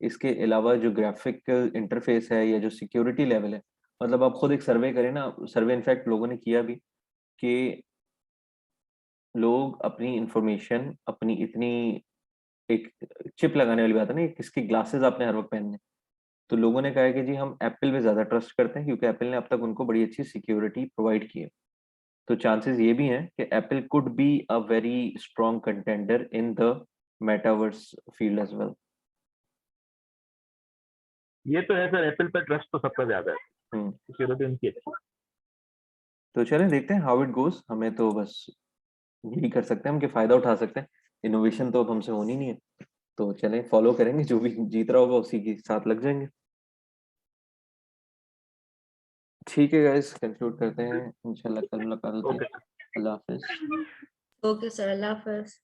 इसके अलावा जो ग्राफिकल इंटरफेस है या जो सिक्योरिटी लेवल है, मतलब आप खुद एक सर्वे करें ना, सर्वे इनफैक्ट लोगों ने किया भी, कि लोग अपनी इंफॉर्मेशन अपनी इतनी, एक चिप लगाने वाली बात है ना, किसके ग्लासेस आपने हर वक्त पहनने, तो लोगों ने कहा है कि जी हम एप्पल पे ज़्यादा ट्रस्ट करते हैं क्योंकि एप्पल ने अब तक उनको बड़ी अच्छी सिक्योरिटी प्रोवाइड की है। तो चांसेस ये भी हैं कि Apple could be a very strong contender in the metaverse field as well. ये तो है सर, एप्पल पर ट्रस्ट तो सबका ज्यादा है, सिक्योरिटी उनकी अच्छी है। तो चलें देखते हैं हाउ इट गोज। हमें तो बस यही कर सकते हैं हम कि फायदा उठा सकते हैं, इनोवेशन तो अब हमसे होनी नहीं है, तो चलें फॉलो करेंगे, जो भी जीत रहा होगा उसी के साथ लग जाएंगे। ठीक है गाइस, कंक्लूड करते हैं, इंशाल्लाह कल मुलाकात होती है। अल्लाह हाफिज। ओके सर, अल्लाह हाफिज।